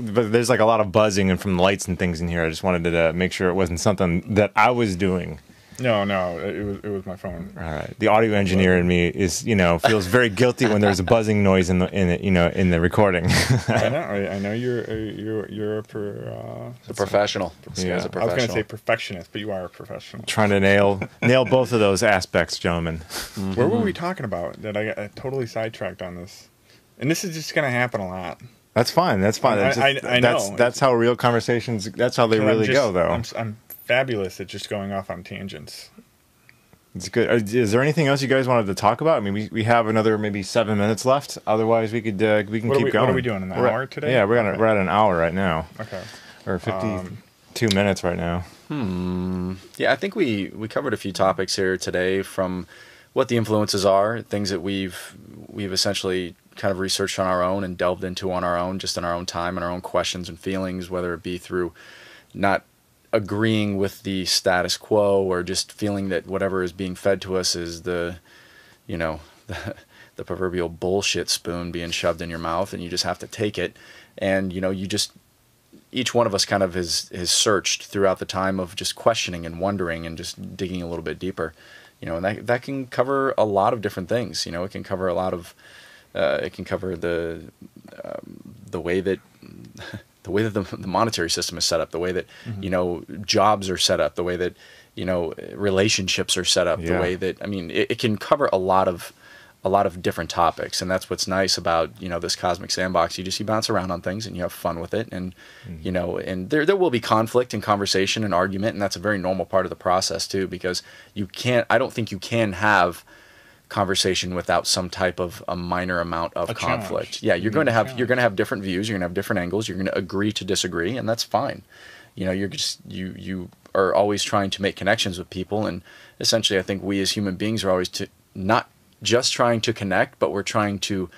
a lot of buzzing and from the lights and things in here. I just wanted to make sure it wasn't something that I was doing. No, it was my phone. All right. The audio engineer in me is, feels very guilty when there's a buzzing noise in the recording. I know you're a professional. This guy's a professional. I was going to say perfectionist, but you are a professional. Trying to nail both of those aspects, gentlemen. Mm-hmm. Where were we talking about that I got totally sidetracked on this? And this is just going to happen a lot. That's fine. I know. That's how real conversations. That's how they really go, though. I'm fabulous at just going off on tangents. It's good. Is there anything else you guys wanted to talk about? I mean, we have another maybe 7 minutes left. Otherwise, we can keep going. What are we doing? An hour today? Yeah, we're at an hour right now. Okay. Or 52 minutes right now. Yeah, I think we covered a few topics here today, from what the influences are, things that we've essentially kind of researched on our own and delved into on our own, just in our own time and our own questions and feelings, whether it be through not agreeing with the status quo or just feeling that whatever is being fed to us is the proverbial bullshit spoon being shoved in your mouth, and you just have to take it. And each one of us kind of has searched throughout the time of just questioning and wondering and just digging a little bit deeper, and that can cover a lot of different things. It can cover a lot of it can cover the way that the monetary system is set up, the way that jobs are set up, the way that relationships are set up, the way that it can cover a lot of different topics. And that's what's nice about this Cosmic Sandbox. You bounce around on things and you have fun with it, and and there will be conflict and conversation and argument, and that's a very normal part of the process too, because I don't think you can have conversation without some type of a minor amount of conflict. Challenge. Yeah, you're going to have different views, you're going to have different angles, you're going to agree to disagree, and that's fine. You are always trying to make connections with people, and essentially I think we as human beings are always not just trying to connect, but we're trying to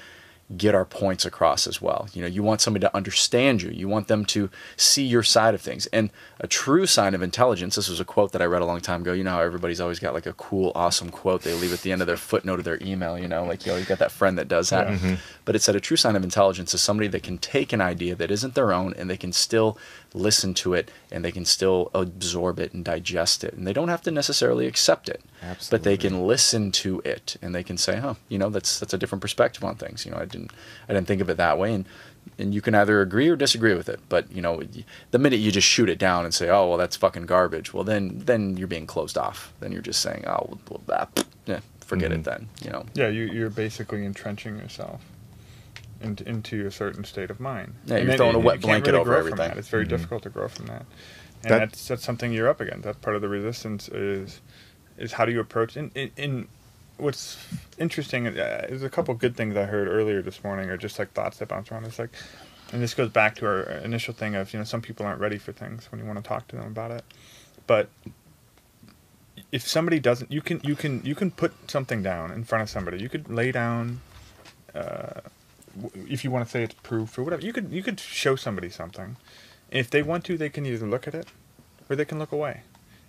get our points across as well. You know, you want somebody to understand you. You want them to see your side of things. And a true sign of intelligence, this was a quote that I read a long time ago. You know how everybody's always got like a cool, awesome quote they leave at the end of their footnote of their email, you know, like you always got that friend that does that. Yeah. But it said a true sign of intelligence is somebody that can take an idea that isn't their own and they can still listen to it and they can still absorb it and digest it. And they don't have to necessarily accept it. Absolutely. But they can listen to it and they can say, "Huh, you know, that's a different perspective on things. You know, I didn't think of it that way." And you can either agree or disagree with it. But you know, the minute you just shoot it down and say, "Oh, well, that's fucking garbage," well, then you're being closed off. Then you're just saying, "Oh, well, yeah, forget it." Then you know. Yeah, you're basically entrenching yourself into a certain state of mind. Yeah, you're throwing a wet blanket really over grow everything. From that. It's very difficult to grow from that. And that's something you're up against. That's part of the resistance is how do you approach in what's interesting is a couple good things I heard earlier this morning, or just like thoughts that bounce around. It's like, and this goes back to our initial thing of, you know, some people aren't ready for things when you want to talk to them about it. But if somebody doesn't, you can put something down in front of somebody. You could lay down, if you want to say it's proof or whatever. You could show somebody something. If they want to, they can either look at it or they can look away.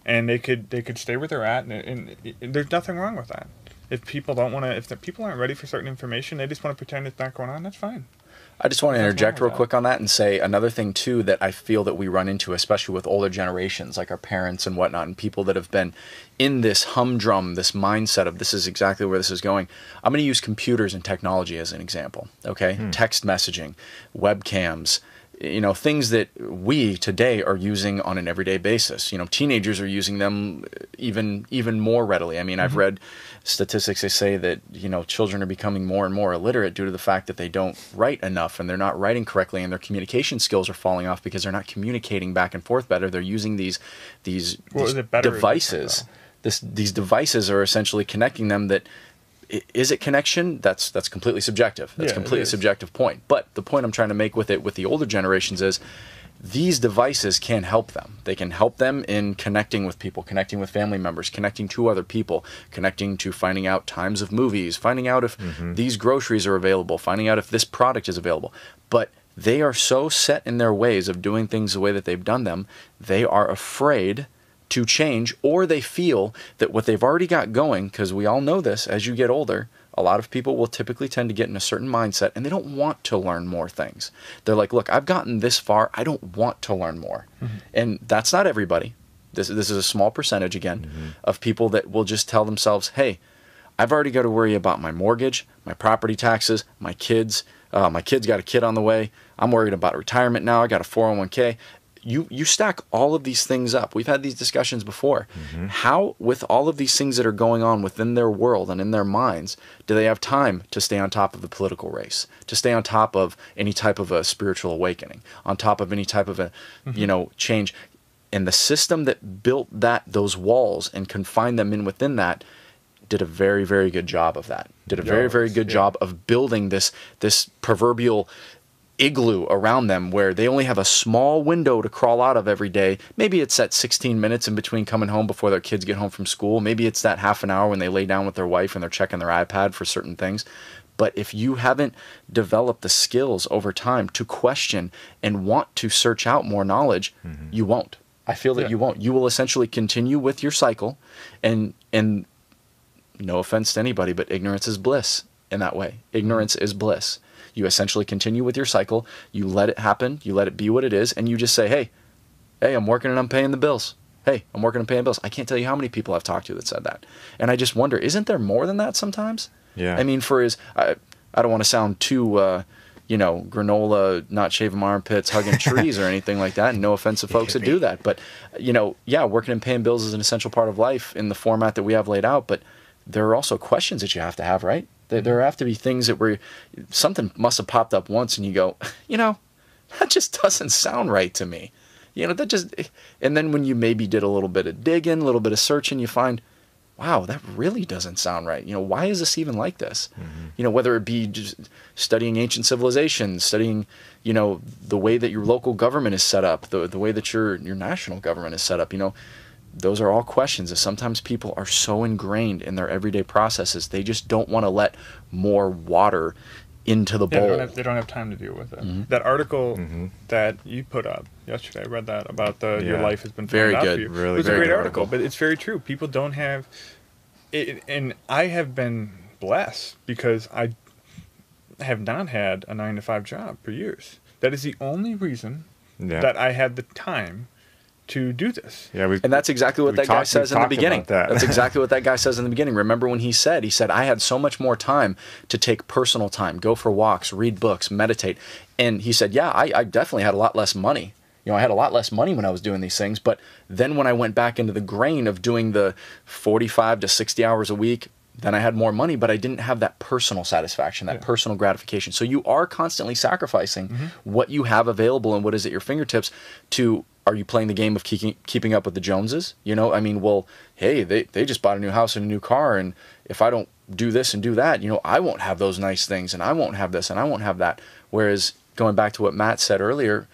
And they could stay where they're at, and there's nothing wrong with that. If people don't want to, if the people aren't ready for certain information, they just want to pretend it's not going on, that's fine. I just want to interject real quick on that and say another thing too that I feel that we run into, especially with older generations like our parents and whatnot, and people that have been in this humdrum, this mindset of this is exactly where this is going. I'm going to use computers and technology as an example. Okay, text messaging, webcams. You know, things that we today are using on an everyday basis. You know, teenagers are using them even more readily. I mean, I've read statistics that say that, you know, children are becoming more and more illiterate due to the fact that they don't write enough and they're not writing correctly, and their communication skills are falling off because they're not communicating back and forth better. They're using these devices. These devices are essentially connecting them that. Is it connection? That's completely subjective. That's completely subjective point. But the point I'm trying to make with it with the older generations is these devices can help them. They can help them in connecting with people, connecting with family members, connecting to other people, connecting to finding out times of movies, finding out if these groceries are available, finding out if this product is available. But they are so set in their ways of doing things the way that they've done them, they are afraid to change, or they feel that what they've already got going, because we all know this, as you get older, a lot of people will typically tend to get in a certain mindset and they don't want to learn more things. They're like, look, I've gotten this far, I don't want to learn more. And that's not everybody. This is a small percentage, again, of people that will just tell themselves, hey, I've already got to worry about my mortgage, my property taxes, my kids. My kid's got a kid on the way. I'm worried about retirement now. I got a 401k. You stack all of these things up. We've had these discussions before. How, with all of these things that are going on within their world and in their minds, do they have time to stay on top of the political race, to stay on top of any type of a spiritual awakening, on top of any type of a, you know, change? And the system that built those walls and confined them in within that did a very, very good job of that. Did a very, very good job of building this proverbial igloo around them where they only have a small window to crawl out of every day. Maybe it's that 16 minutes in between coming home before their kids get home from school. Maybe it's that half an hour when they lay down with their wife and they're checking their iPad for certain things. But if you haven't developed the skills over time to question and want to search out more knowledge, you won't. I feel that you won't. You will essentially continue with your cycle, and no offense to anybody, but ignorance is bliss in that way. Ignorance is bliss. You essentially continue with your cycle, you let it happen, you let it be what it is, and you just say, hey, I'm working and I'm paying the bills. Hey, I'm working and paying bills. I can't tell you how many people I've talked to that said that. And I just wonder, isn't there more than that sometimes? Yeah. I mean, I don't want to sound too, granola, not shaving my armpits, hugging trees or anything like that, and no offense to folks that do that. But, working and paying bills is an essential part of life in the format that we have laid out, but there are also questions that you have to have, right? There have to be things that something must have popped up once and you go, that just doesn't sound right to me. And then when you maybe did a little bit of digging, a little bit of searching, you find, wow, that really doesn't sound right. Why is this even like this? Whether it be just studying ancient civilizations, studying, the way that your local government is set up, the way that your national government is set up, those are all questions that sometimes people are so ingrained in their everyday processes, they just don't want to let more water into the bowl. They don't have time to deal with it. That article that you put up yesterday, I read that about your life has been very planned out good. for you. Really it was a very great good article, but it's very true. People don't have it, and I have been blessed because I have not had a 9-to-5 job for years. That is the only reason that I had the time to do this. Yeah, and that's exactly what that guy says in the beginning. That's exactly what that guy says in the beginning. Remember when he said, I had so much more time to take personal time, go for walks, read books, meditate. And he said, yeah, I definitely had a lot less money. I had a lot less money when I was doing these things. But then when I went back into the grain of doing the 45 to 60 hours a week, then I had more money, but I didn't have that personal satisfaction, that personal gratification. So you are constantly sacrificing what you have available and what is at your fingertips to... Are you playing the game of keeping up with the Joneses? Hey, they just bought a new house and a new car, and if I don't do this and do that, I won't have those nice things, and I won't have this, and I won't have that. Whereas, going back to what Matt said earlier,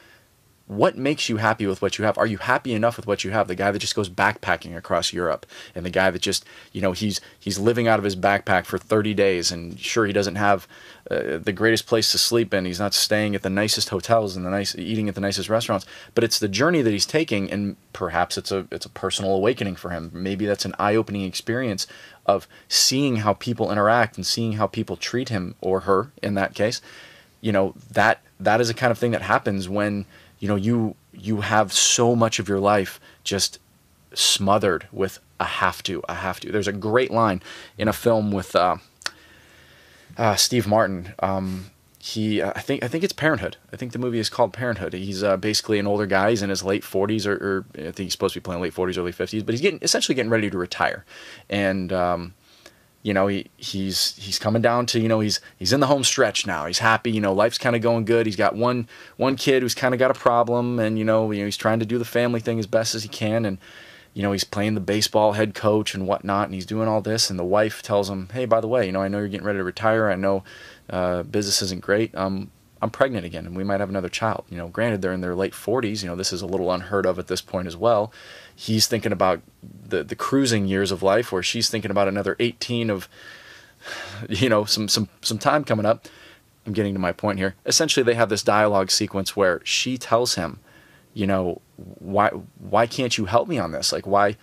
what makes you happy with what you have? Are you happy enough with what you have? The guy that just goes backpacking across Europe, and the guy that just, he's living out of his backpack for 30 days, and sure, he doesn't have the greatest place to sleep in. He's not staying at the nicest hotels and eating at the nicest restaurants, but it's the journey that he's taking, and perhaps it's a personal awakening for him. Maybe that's an eye-opening experience of seeing how people interact and seeing how people treat him or her in that case. That is the kind of thing that happens when you have so much of your life just smothered with a have to. There's a great line in a film with Steve Martin. I think it's Parenthood. I think the movie is called Parenthood. He's basically an older guy. He's in his late 40s, or I think he's supposed to be playing late 40s, early 50s, but he's essentially getting ready to retire. And he's coming down to, he's in the home stretch now. He's happy, life's kind of going good. He's got one kid who's kind of got a problem, and he's trying to do the family thing as best as he can, and he's playing the baseball head coach and whatnot, and he's doing all this, and the wife tells him, hey, by the way, I know you're getting ready to retire. I know business isn't great. I'm pregnant again, and we might have another child. Granted, they're in their late 40s. This is a little unheard of at this point as well. He's thinking about the cruising years of life, where she's thinking about another 18 of, some time coming up. I'm getting to my point here. Essentially, they have this dialogue sequence where she tells him, why can't you help me on this? Like, why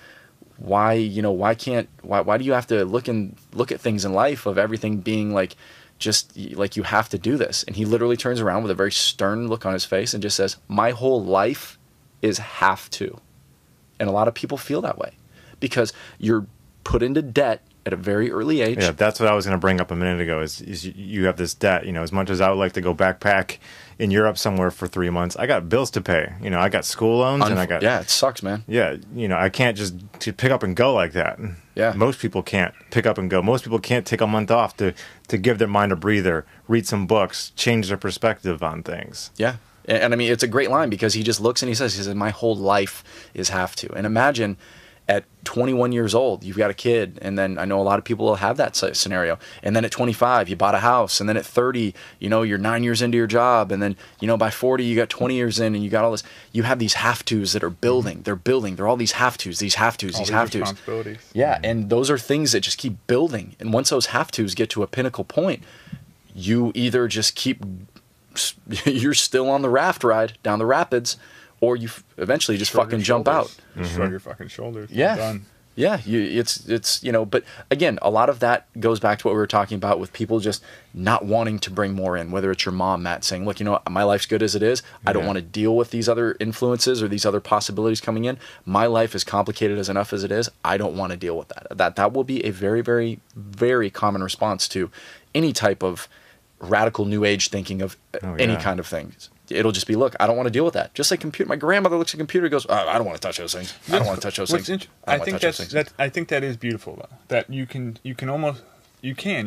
do you have to look at things in life of everything being like, just like you have to do this? And he literally turns around with a very stern look on his face and just says, my whole life is have to. And a lot of people feel that way because you're put into debt at a very early age. Yeah, that's what I was going to bring up a minute ago is you have this debt. As much as I would like to go backpack in Europe somewhere for 3 months, I got bills to pay. I got school loans and I got... Yeah, it sucks, man. Yeah, I can't just pick up and go like that. Yeah. Most people can't pick up and go. Most people can't take a month off to give their mind a breather, read some books, change their perspective on things. Yeah. And I mean, it's a great line because he just looks and he says, my whole life is have to. And imagine at 21 years old, you've got a kid. And then I know a lot of people will have that scenario. And then at 25, you bought a house. And then at 30, you're 9 years into your job. And then, by 40, you got 20 years in and you got all this. You have these have tos that are building. They're building. They're all these have tos, these have tos, these have tos. Responsibilities. Yeah. And those are things that just keep building. And once those have tos get to a pinnacle point, you either just you're still on the raft ride down the rapids, or you eventually just fucking jump out. Just shrug your fucking shoulders. Yeah. Done. Yeah. It's but again, a lot of that goes back to what we were talking about with people just not wanting to bring more in, whether it's your mom, Matt, saying, look, my life's good as it is. I don't want to deal with these other influences or these other possibilities coming in. My life is complicated as enough as it is. I don't want to deal with that. That will be a very, very, very common response to any type of radical new age thinking of any kind of things. It'll just be, look, I don't want to deal with that. Just like computer. My grandmother looks at a computer and goes, I don't want to touch those things. I don't want to touch those things. I think that is beautiful though. That you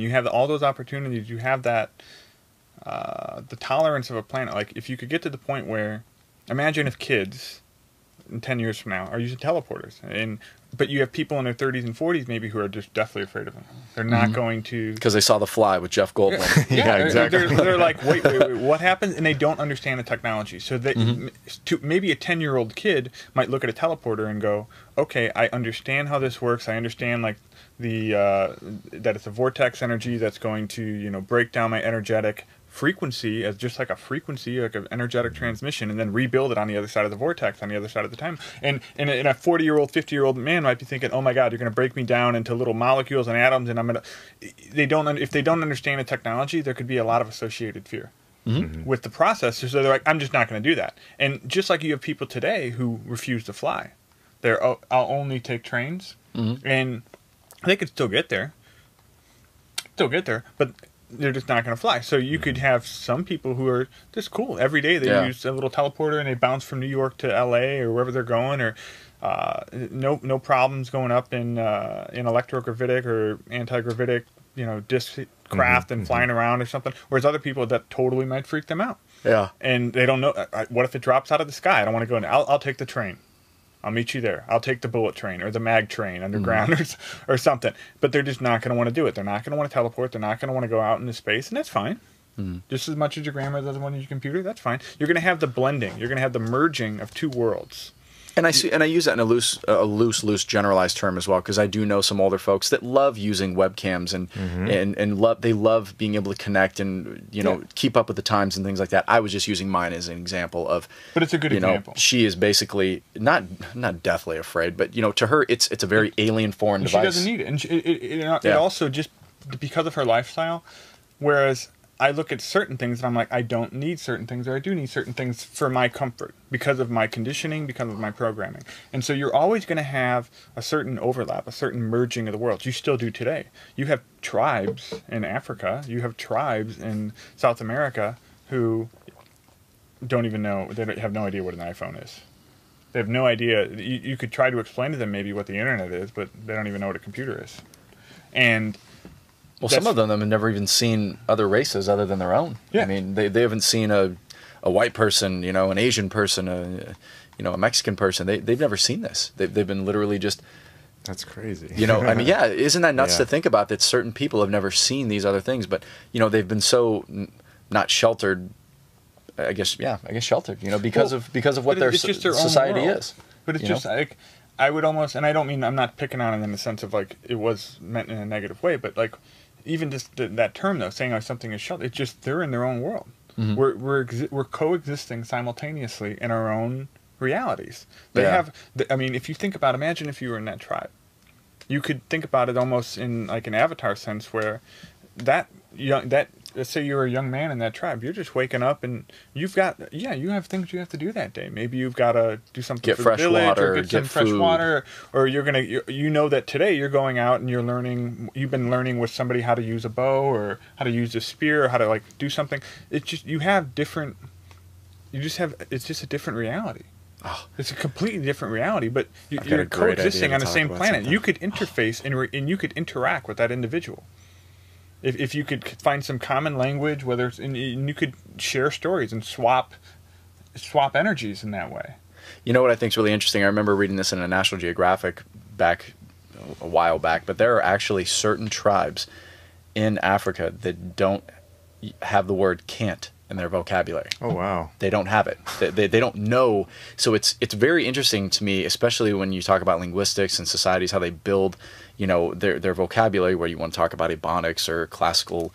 have all those opportunities. You have that the tolerance of a planet. Like if you could get to the point where, imagine if kids in 10 years from now are using teleporters, but you have people in their 30s and 40s maybe who are just deathly afraid of them. They're not going to... Because they saw The Fly with Jeff Goldblum. Yeah, exactly. They're like, wait, what happened? And they don't understand the technology. So maybe a 10-year-old kid might look at a teleporter and go, okay, I understand how this works. I understand like that it's a vortex energy that's going to break down my energetic frequency as just like a frequency, like an energetic transmission, and then rebuild it on the other side of the vortex, on the other side of the time. And a 40-year-old, 50-year-old man might be thinking, oh my God, you're going to break me down into little molecules and atoms, and if they don't understand the technology, there could be a lot of associated fear with the process. So they're like, I'm just not going to do that. And just like you have people today who refuse to fly, I'll only take trains, and they could still get there, but they're just not going to fly. So you could have some people who are just cool. Every day they use a little teleporter and they bounce from New York to LA or wherever they're going, or no problems going up in electrogravitic or anti-gravitic, disc craft and flying around or something. Whereas other people, that totally might freak them out. Yeah. And they don't know, what if it drops out of the sky? I don't want to go in. I'll take the train. I'll meet you there. I'll take the bullet train or the mag train underground or something. But they're just not going to want to do it. They're not going to want to teleport. They're not going to want to go out into space, and that's fine. Just as much as your grandma doesn't want to use your computer, that's fine. You're going to have the blending. You're going to have the merging of two worlds. And I use that in a loose, generalized term as well, because I do know some older folks that love using webcams and they love being able to connect and keep up with the times and things like that. I was just using mine as an example of. But it's a good example. She is basically not deathly afraid, but to her it's a very alien foreign device. She doesn't need it, and it also just because of her lifestyle. Whereas I look at certain things and I'm like, I don't need certain things, or I do need certain things for my comfort because of my conditioning, because of my programming. And so you're always going to have a certain overlap, a certain merging of the worlds. You still do today. You have tribes in Africa, you have tribes in South America who don't even know, they have no idea what an iPhone is. They have no idea. You could try to explain to them maybe what the internet is, but they don't even know what a computer is. And well, some of them have never even seen other races other than their own. Yeah. I mean, they haven't seen a white person, an Asian person, a Mexican person. They've never seen this. They've been literally just. That's crazy. I mean, yeah, isn't that nuts to think about that certain people have never seen these other things, but they've been so not sheltered. I guess sheltered. Because of what their society is. But it's just like. I would almost, and I don't mean, I'm not picking on it in the sense of like it was meant in a negative way, but like even just that term though, saying like something is sheltered, it's just they're in their own world. We're coexisting simultaneously in our own realities. They have, I mean, if you think about, imagine if you were in that tribe, you could think about it almost in like an Avatar sense, where let's say you're a young man in that tribe. You're just waking up and you have things you have to do that day. Maybe you've got to do something for the village, or get some fresh water, or you're gonna that today you're going out and you've been learning with somebody how to use a bow or how to use a spear or how to like do something. It's just it's just a different reality. Oh. It's a completely different reality, but you're coexisting on the same planet. You could interface and you could interact with that individual. If you could find some common language, whether it's and you could share stories and swap energies in that way. You know what I think is really interesting? I remember reading this in a National Geographic a while back, but there are actually certain tribes in Africa that don't have the word can't in their vocabulary. Oh, wow. They don't have it. They don't know. So it's very interesting to me, especially when you talk about linguistics and societies, how they build their vocabulary, where you want to talk about Ebonics or classical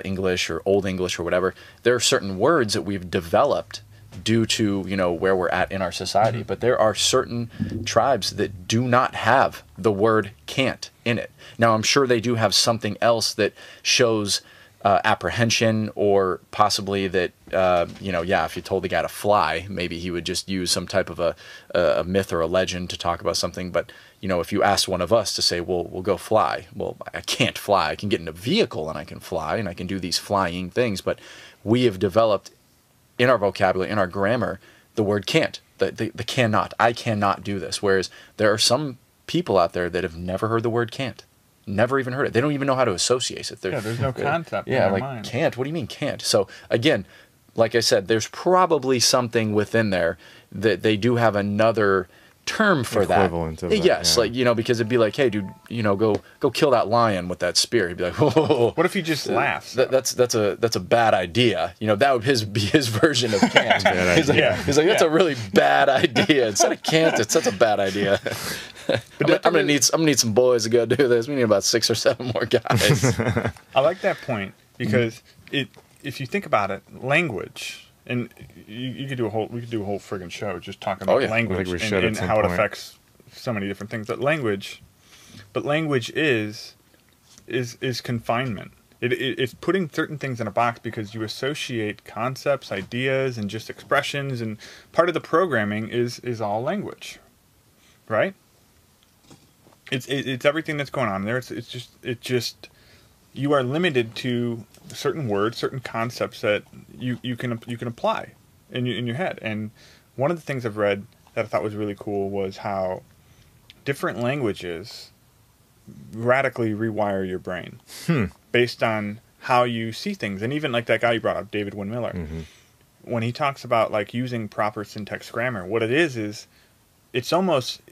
English or Old English or whatever. There are certain words that we've developed due to where we're at in our society, but there are certain tribes that do not have the word can't in it. Now I'm sure they do have something else that shows apprehension, or possibly that if you told the guy to fly, maybe he would just use some type of a myth or a legend to talk about something. But if you asked one of us to say, well, we'll go fly, well, I can't fly. I can get in a vehicle and I can fly and I can do these flying things, but we have developed in our vocabulary, in our grammar, the word can't, the cannot. I cannot do this. Whereas there are some people out there that have never heard the word can't. Never even heard it. They don't even know how to associate it. There's no concept in their mind. Can't? What do you mean can't? So again, like I said, there's probably something within there that they do have another term for equivalent that. Of that. Yes, because it'd be like, hey, dude, go kill that lion with that spear. He'd be like, whoa. What if he just laughs? That's a bad be his version of can't. He's like, that's a really bad idea. Instead of can't, it's such a bad idea. But I'm gonna need some boys to go do this. We need about 6 or 7 more guys. I like that point because if you think about it, language, and you could do we could do a whole friggin' show just talking about language and how it affects so many different things. But language is confinement. It's putting certain things in a box because you associate concepts, ideas, and just expressions, and part of the programming is all language, right? It's everything that's going on there. It's just you are limited to certain words, certain concepts that you can apply in your head. And one of the things I've read that I thought was really cool was how different languages radically rewire your brain based on how you see things. And even like that guy you brought up, David Wynn-Miller, when he talks about like using proper syntax grammar, what it is it's almost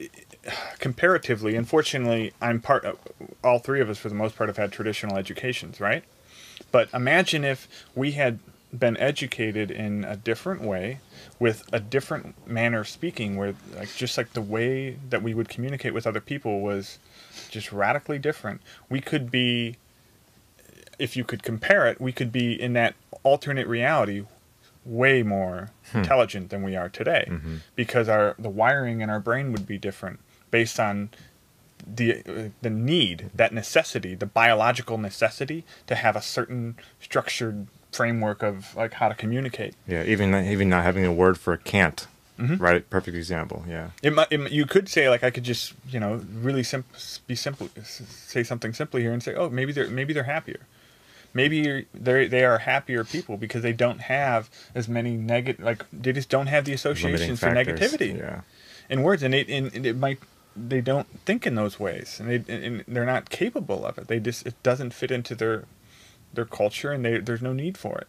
comparatively, unfortunately, all three of us for the most part have had traditional educations, right? But imagine if we had been educated in a different way with a different manner of speaking, where just like the way that we would communicate with other people was just radically different. We could be, if you could compare it, we could be in that alternate reality way more intelligent than we are today, because the wiring in our brain would be different based on the need, that necessity, the biological necessity to have a certain structured framework of like how to communicate. Yeah, even not having a word for can't. Right, perfect example. Yeah, you could say like I could just really say something simply here and say, oh, maybe they're happier. Maybe they are happier people because they don't have as many they just don't have the associations for negativity in words, and they don't think in those ways, and they're not capable of it. It doesn't fit into their culture, and there's no need for it.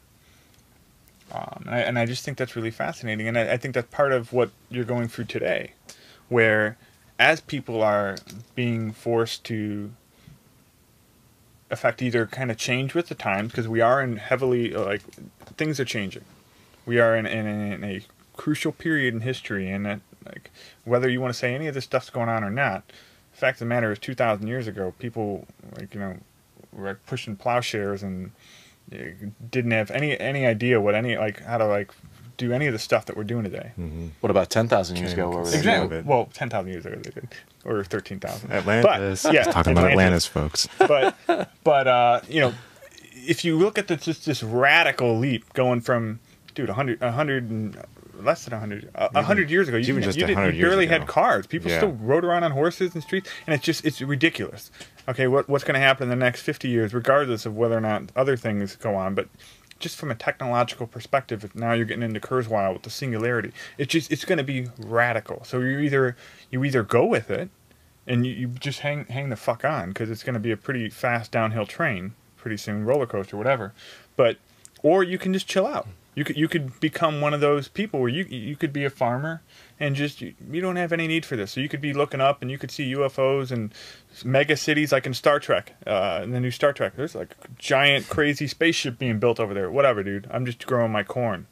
And I just think that's really fascinating, and I think that's part of what you're going through today, where as people are being forced to affect either kind of change with the times, because we are in heavily things are changing. We are in a crucial period in history, and whether you want to say any of this stuff's going on or not, the fact of the matter is 2,000 years ago, people were pushing plowshares and didn't have any idea what how to do any of the stuff that we're doing today. What about 10,000 years ago? Exactly. Well, 10,000 years ago they did, or 13,000. Atlantis. But, talking about Atlantis, folks. But if you look at this radical leap going from 100 and less than 100 years ago, you barely had cars. People still rode around on horses and streets, and it's ridiculous. Okay, what's going to happen in the next 50 years, regardless of whether or not other things go on, but just from a technological perspective, now you're getting into Kurzweil with the singularity. It's going to be radical. So you either go with it, and you just hang the fuck on, because it's going to be a pretty fast downhill train pretty soon, roller coaster, whatever. Or you can just chill out. You could become one of those people where you could be a farmer and just you don't have any need for this. So you could be looking up and you could see UFOs and mega cities like in Star Trek, in the new Star Trek. There's like a giant crazy spaceship being built over there. Whatever, dude. I'm just growing my corn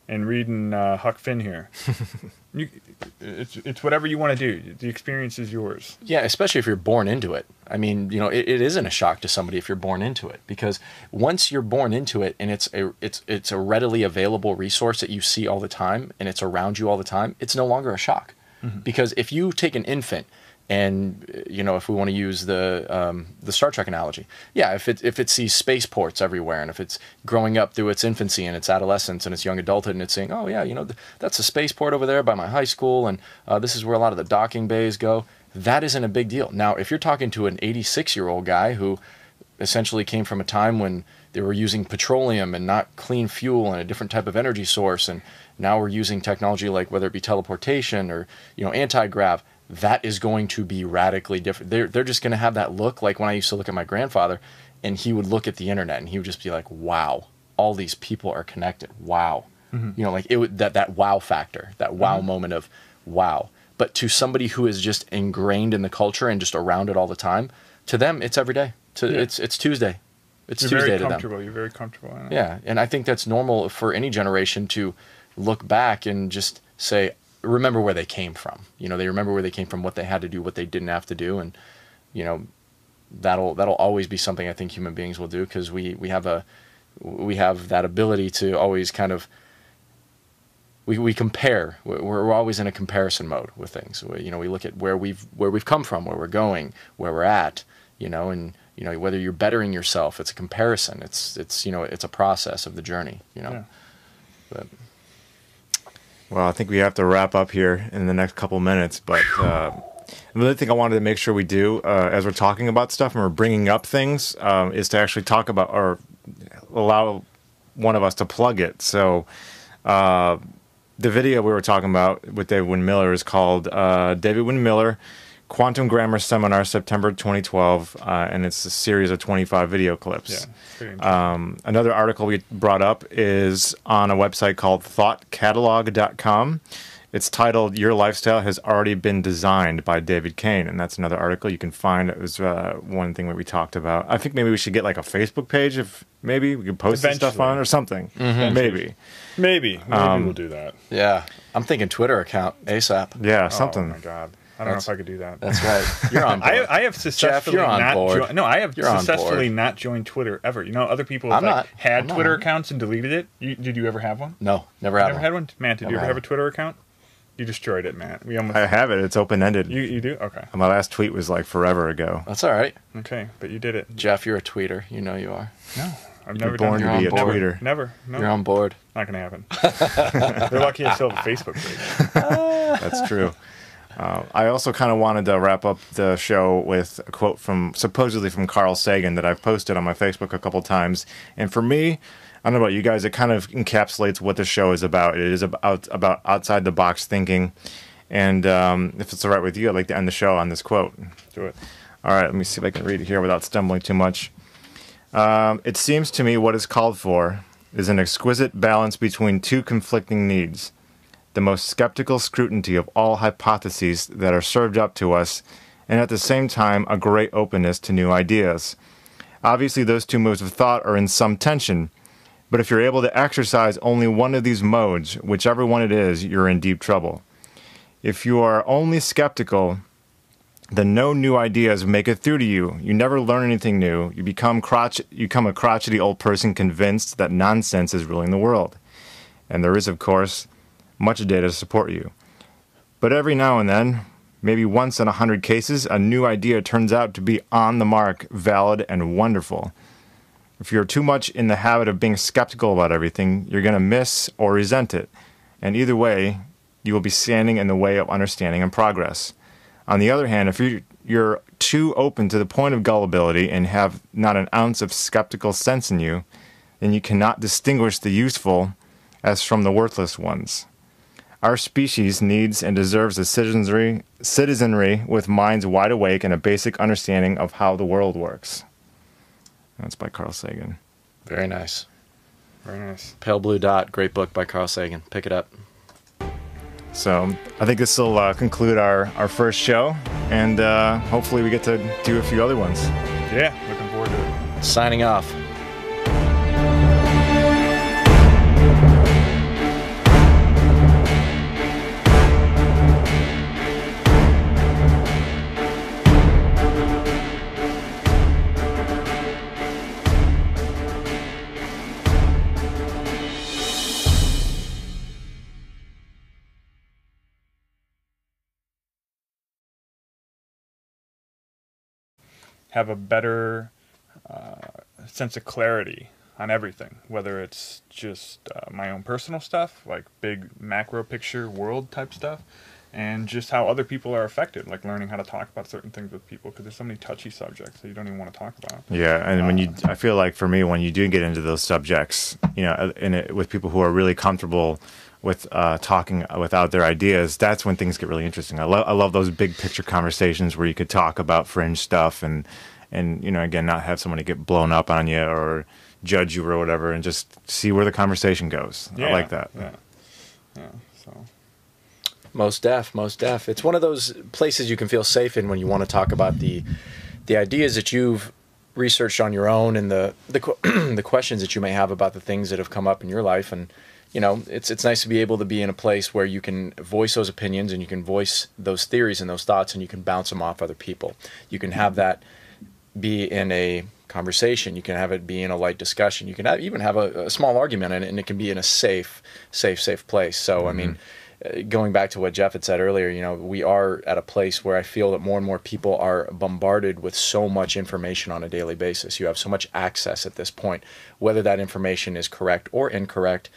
and reading Huck Finn here. It's whatever you want to do. The experience is yours. Yeah, especially if you're born into it. I mean, it isn't a shock to somebody if you're born into it, because once you're born into it and it's a readily available resource that you see all the time and it's around you all the time, it's no longer a shock. Because if you take an infant and if we want to use the Star Trek analogy, if it sees spaceports everywhere, and if it's growing up through its infancy and its adolescence and its young adulthood, and it's saying, oh yeah, that's a spaceport over there by my high school, and this is where a lot of the docking bays go, that isn't a big deal. Now, if you're talking to an 86-year-old guy who essentially came from a time when they were using petroleum and not clean fuel and a different type of energy source, and now we're using technology like whether it be teleportation or anti-grav, that is going to be radically different. They're just going to have that look like when I used to look at my grandfather, and he would look at the internet and he would just be like, wow, all these people are connected. Wow. That wow factor, that wow moment of wow. But to somebody who is just ingrained in the culture and just around it all the time, to them it's every day. It's Tuesday. It's Tuesday to them. You're very comfortable. Yeah, and I think that's normal for any generation to look back and just say, remember where they came from. You know, they remember where they came from, what they had to do, what they didn't have to do, and you know, that'll always be something I think human beings will do, because we have that ability to always kind of we compare. We're always in a comparison mode with things. You know, we look at where we've come from, where we're going, where we're at. You know, and you know, whether you're bettering yourself, it's a comparison. It's you know, it's a process of the journey. You know, but. Well, I think we have to wrap up here in the next couple minutes, but another thing I wanted to make sure we do as we're talking about stuff and we're bringing up things is to actually talk about or allow one of us to plug it. So the video we were talking about with David Wynn Miller is called David Wynn Miller Quantum Grammar Seminar, September 2012, and it's a series of 25 video clips. Yeah, another article we brought up is on a website called thoughtcatalog.com. It's titled "Your Lifestyle Has Already Been Designed" by David Kane, and that's another article you can find. It was one thing that we talked about. I think maybe we should get like a Facebook page, if maybe we could post this stuff on or something. Maybe we'll do that. Yeah, I'm thinking Twitter account ASAP. Yeah, something. Oh my God. I don't know if I could do that. That's right. You're on board. I have successfully Jeff, not board. No, I have successfully not joined Twitter ever. You know, other people have had Twitter accounts and deleted it. Did you ever have one? No, never had one. Never had one? Matt, did you ever have a Twitter account? You destroyed it, Matt. I have it. It's open-ended. You do? Okay. My last tweet was like forever ago. That's all right. Okay, but you did it. Jeff, you're a tweeter. You know you are. No. I've never You're born to be a tweeter. Never. No. You're on board. Not going to happen. They're lucky I still have a Facebook page. That's true. I also kind of wanted to wrap up the show with a quote supposedly from Carl Sagan that I've posted on my Facebook a couple times. And for me, I don't know about you guys, it kind of encapsulates what the show is about. It is about outside the box thinking. And if it's all right with you, I'd like to end the show on this quote. Do it. All right, let me see if I can read it here without stumbling too much. It seems to me what is called for is an exquisite balance between two conflicting needs. The most skeptical scrutiny of all hypotheses that are served up to us, and at the same time a great openness to new ideas. Obviously those two modes of thought are in some tension, but if you're able to exercise only one of these modes, whichever one it is, you're in deep trouble. If you are only skeptical, then no new ideas make it through to you. You never learn anything new. You become a crotchety old person convinced that nonsense is ruling the world. And there is, of course, much data to support you. But every now and then, maybe once in 100 cases, a new idea turns out to be on the mark, valid, and wonderful. If you're too much in the habit of being skeptical about everything, you're going to miss or resent it. And either way, you will be standing in the way of understanding and progress. On the other hand, if you're too open to the point of gullibility and have not an ounce of skeptical sense in you, then you cannot distinguish the useful as from the worthless ones. Our species needs and deserves a citizenry with minds wide awake and a basic understanding of how the world works. That's by Carl Sagan. Very nice. Very nice. Pale Blue Dot, great book by Carl Sagan. Pick it up. So I think this will conclude our first show, and hopefully we get to do a few other ones. Yeah, looking forward to it. Signing off. Have a better sense of clarity on everything, whether it's just my own personal stuff, like big macro picture world type stuff, and just how other people are affected, like learning how to talk about certain things with people, because there's so many touchy subjects that you don't even want to talk about. Yeah, and I feel like for me, when you do get into those subjects, you know, with people who are really comfortable with talking without their ideas, that's when things get really interesting. I love those big picture conversations where you could talk about fringe stuff and you know, again, not have somebody get blown up on you or judge you or whatever, and just see where the conversation goes. Yeah, I like that. Yeah. So Most deaf. It's one of those places you can feel safe in when you want to talk about the ideas that you've researched on your own, and the questions that you may have about the things that have come up in your life, and you know, it's nice to be able to be in a place where you can voice those opinions and you can voice those theories and those thoughts and you can bounce them off other people. You can have that be in a conversation. You can have it be in a light discussion. You can even have a small argument in it, and it can be in a safe place. So, I mean, going back to what Geoff had said earlier, you know, we are at a place where I feel that more and more people are bombarded with so much information on a daily basis. You have so much access at this point. Whether that information is correct or incorrect,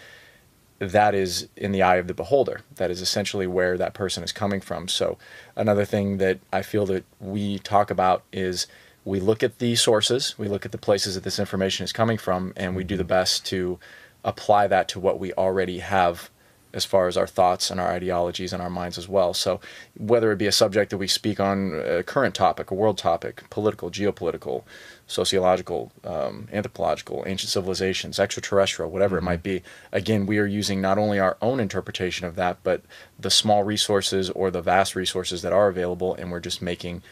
that is in the eye of the beholder. That is essentially where that person is coming from. So another thing that I feel that we talk about is we look at the sources, we look at the places that this information is coming from, and we do the best to apply that to what we already have as far as our thoughts and our ideologies and our minds as well. So whether it be a subject that we speak on, a current topic, a world topic, political, geopolitical, sociological, anthropological, ancient civilizations, extraterrestrial, whatever it might be, again, we are using not only our own interpretation of that, but the small resources or the vast resources that are available, and we're just making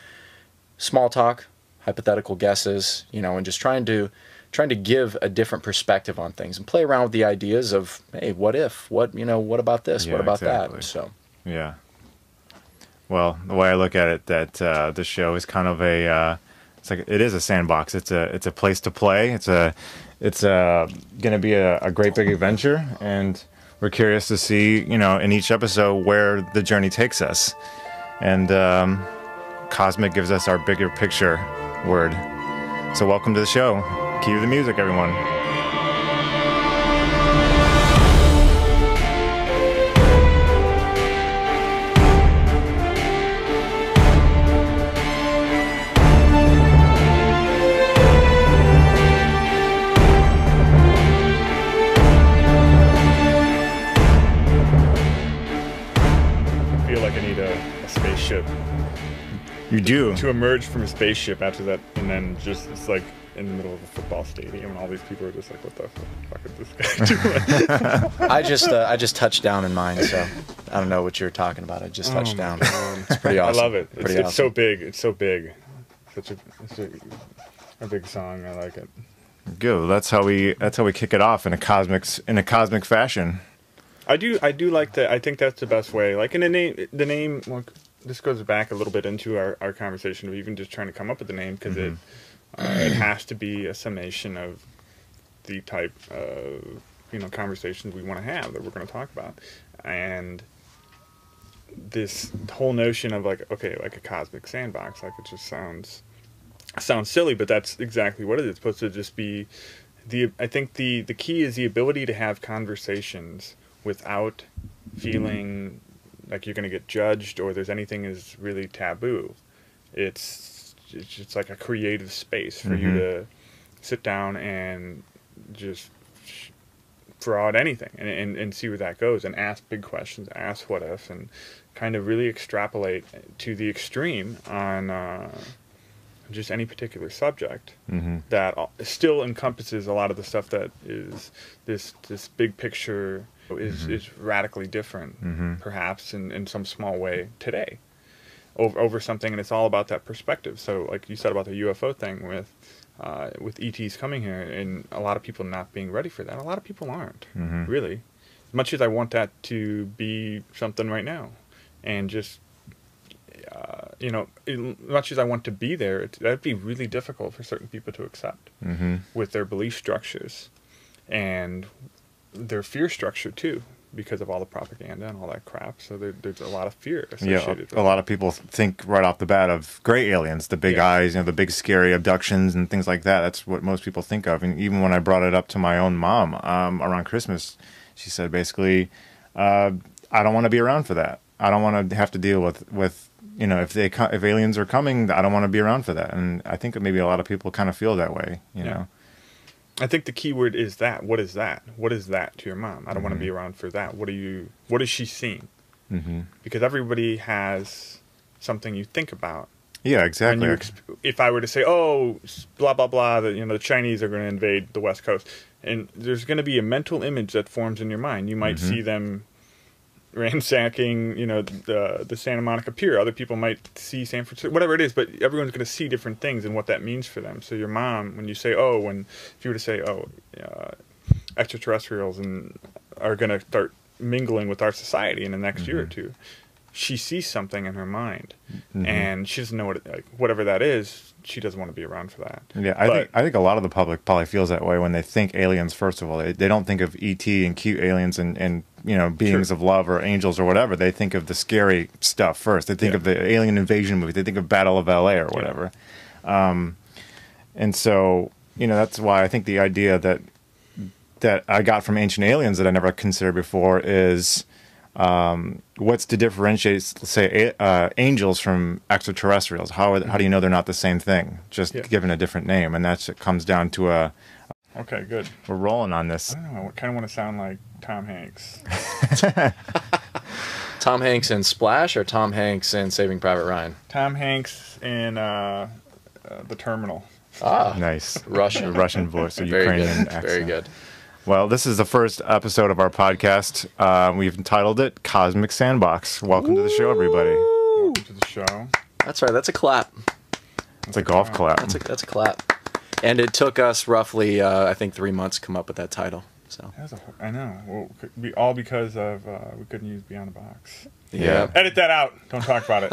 small talk, hypothetical guesses, you know, and just trying to give a different perspective on things and play around with the ideas of, hey, what if, what about this, what about that? So, yeah. Well, the way I look at it, that the show is kind of it is a sandbox. It's a place to play. It's going to be a great big adventure, and we're curious to see, you know, in each episode where the journey takes us, and Cosmic gives us our bigger picture word. So welcome to the show. Cue the music, everyone. I feel like I need a spaceship. You do. To emerge from a spaceship after that, and then just, it's like in the middle of a football stadium, and all these people are just like, what the fuck is this guy doing? I just touched down in mine, so I don't know what you're talking about. I just touched down. It's pretty awesome. I love it. It's awesome. so big. It's so big. It's a big song. I like it. Good. That's how we kick it off in a cosmic fashion. I do like that. I think that's the best way. Like in the name. Well, this goes back a little bit into our conversation of even just trying to come up with the name, because it has to be a summation of the type of, you know, conversations we want to have, that we're going to talk about. And this whole notion of like a cosmic sandbox, like, it just sounds silly, but that's exactly what it is. It's supposed to just be I think the key is the ability to have conversations without feeling like you're going to get judged or there's anything is really taboo. It's just like a creative space for you to sit down and just throw out anything and see where that goes, and ask big questions, ask what if, and kind of really extrapolate to the extreme on just any particular subject that still encompasses a lot of the stuff that is this big picture is radically different, perhaps in some small way today, over something, and it's all about that perspective. So, like you said about the UFO thing with ETs coming here, and a lot of people not being ready for that. A lot of people aren't, really. As much as I want that to be something right now, and just you know, as much as I want to be there, that'd be really difficult for certain people to accept with their belief structures and their fear structure too, because of all the propaganda and all that crap. So there's a lot of fear associated with it. A lot of people think right off the bat of gray aliens, the big eyes, you know, the big scary abductions and things like that. That's what most people think of. And even when I brought it up to my own mom around Christmas, she said basically, I don't want to be around for that. I don't want to have to deal with you know, if aliens are coming, I don't want to be around for that. And I think that maybe a lot of people kind of feel that way, you know. I think the key word is that. What is that? What is that to your mom? I don't want to be around for that. What is she seeing? Because everybody has something you think about. Yeah, exactly. If I were to say, oh, blah, blah, blah, the Chinese are going to invade the West Coast, and there's going to be a mental image that forms in your mind. You might see them ransacking, the Santa Monica Pier. Other people might see San Francisco, whatever it is, but everyone's going to see different things and what that means for them. So your mom, when you say, if you were to say, extraterrestrials and are going to start mingling with our society in the next year or two. She sees something in her mind, and she doesn't know what whatever that is. She doesn't want to be around for that. Yeah, I think a lot of the public probably feels that way when they think aliens. First of all, they don't think of ET and cute aliens and beings of love or angels or whatever. They think of the scary stuff first. They think of the alien invasion movie. They think of Battle of LA or whatever. And so that's why I think the idea that I got from Ancient Aliens that I never considered before is what's to differentiate, say, angels from extraterrestrials? How do you know they're not the same thing, just given a different name? And it comes down to Okay, good. We're rolling on this. I don't know. I kind of want to sound like Tom Hanks. Tom Hanks in Splash or Tom Hanks in Saving Private Ryan? Tom Hanks in The Terminal. Ah, nice. Russian voice, a very Ukrainian good. accent. Very good. Well, this is the first episode of our podcast. We've entitled it Cosmic Sandbox. Welcome to the show, everybody. Welcome to the show. That's right. That's a clap. It's a golf clap. That's a clap. And it took us roughly, I think, 3 months to come up with that title. So I know. Well, all because of we couldn't use Beyond the Box. Yeah. Edit that out. Don't talk about it.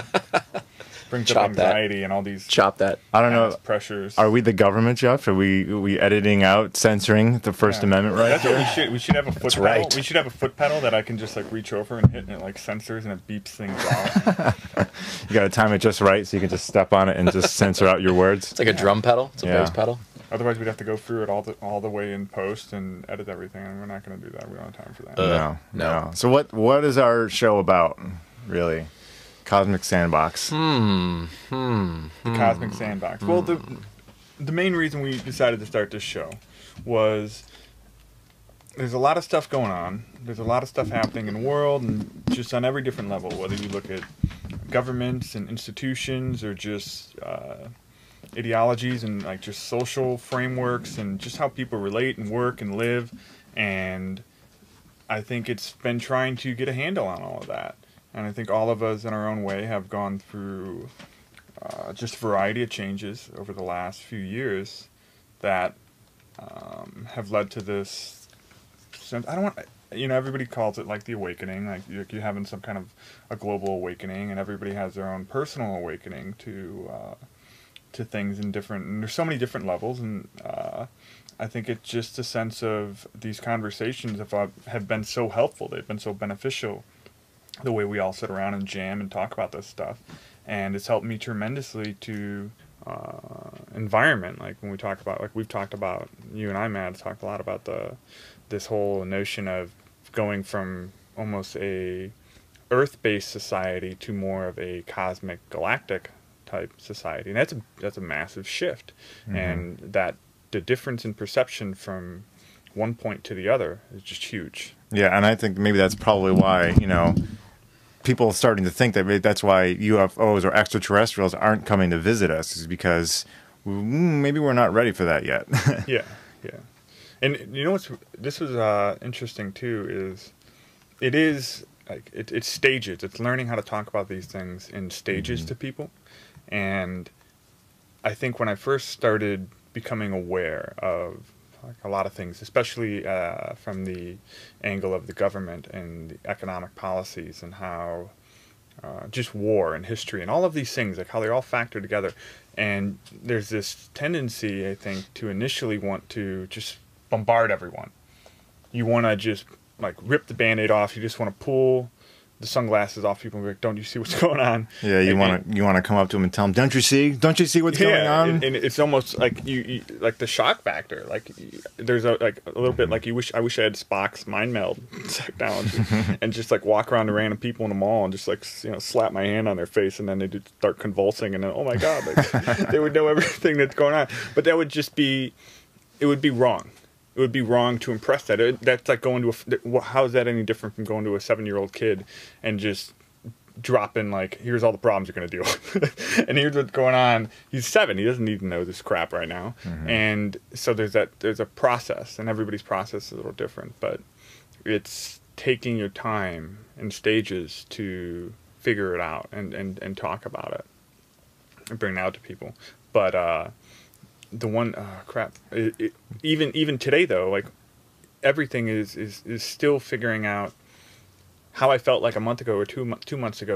Brings up anxiety and all these. Chop that. I don't know. Pressures. Are we the government, Geoff? Are we editing out, censoring the First Amendment right That's here? what we should. We should have a foot pedal. Right. We should have a foot pedal that I can just reach over and hit, and it censors and it beeps things out. You got to time it just right so you can just step on it and just censor out your words. It's like a drum pedal. It's a bass pedal. Otherwise, we'd have to go through it all the way in post and edit everything, and we're not going to do that. We don't have time for that. No. So what is our show about, really? Cosmic Sandbox. The Cosmic Sandbox. Well, the main reason we decided to start this show was there's a lot of stuff going on. There's a lot of stuff happening in the world, and just on every different level, whether you look at governments and institutions or just ideologies and just social frameworks and just how people relate and work and live. And I think it's been trying to get a handle on all of that. And I think all of us in our own way have gone through just a variety of changes over the last few years that have led to this sense. I don't want, everybody calls it the awakening, you're having some kind of a global awakening, and everybody has their own personal awakening to things and there's so many different levels, and I think it's just a sense of these conversations have been so helpful. They've been so beneficial. The way we all sit around and jam and talk about this stuff, and it's helped me tremendously to environment. When we talk about, we've talked about, you and I, Matt, talked a lot about this whole notion of going from almost a Earth-based society to more of a cosmic, galactic type society, and that's a massive shift, and that the difference in perception from one point to the other is just huge. Yeah, and I think maybe that's probably why people are starting to think that that's why UFOs or extraterrestrials aren't coming to visit us, is because maybe we're not ready for that yet. Yeah. And this was interesting too, is it's stages. It's learning how to talk about these things in stages to people. And I think when I first started becoming aware of a lot of things, especially from the angle of the government and the economic policies, and how just war and history and all of these things, how they all factor together. And there's this tendency, I think, to initially want to just bombard everyone. You want to just rip the Band-Aid off. You just want to pull the sunglasses off people and be like, don't you see what's going on? Yeah, you want to come up to them and tell them, don't you see what's going on? And it's almost you the shock factor. There's a little bit I wish I had Spock's mind meld technology and just walk around to random people in the mall and just slap my hand on their face, and then they start convulsing, and then, oh my God, they would know everything that's going on. But that would just be, it would be wrong. It would be wrong to impress that. That's like going to how is that any different from going to a 7-year-old kid and just dropping here's all the problems you're going to deal with, and here's what's going on. He's 7. He doesn't need to know this crap right now. And so there's a process, and everybody's process is a little different, but it's taking your time and stages to figure it out and talk about it and bring it out to people. But the one even today though, everything is still figuring out how I felt like a month ago or 2 months ago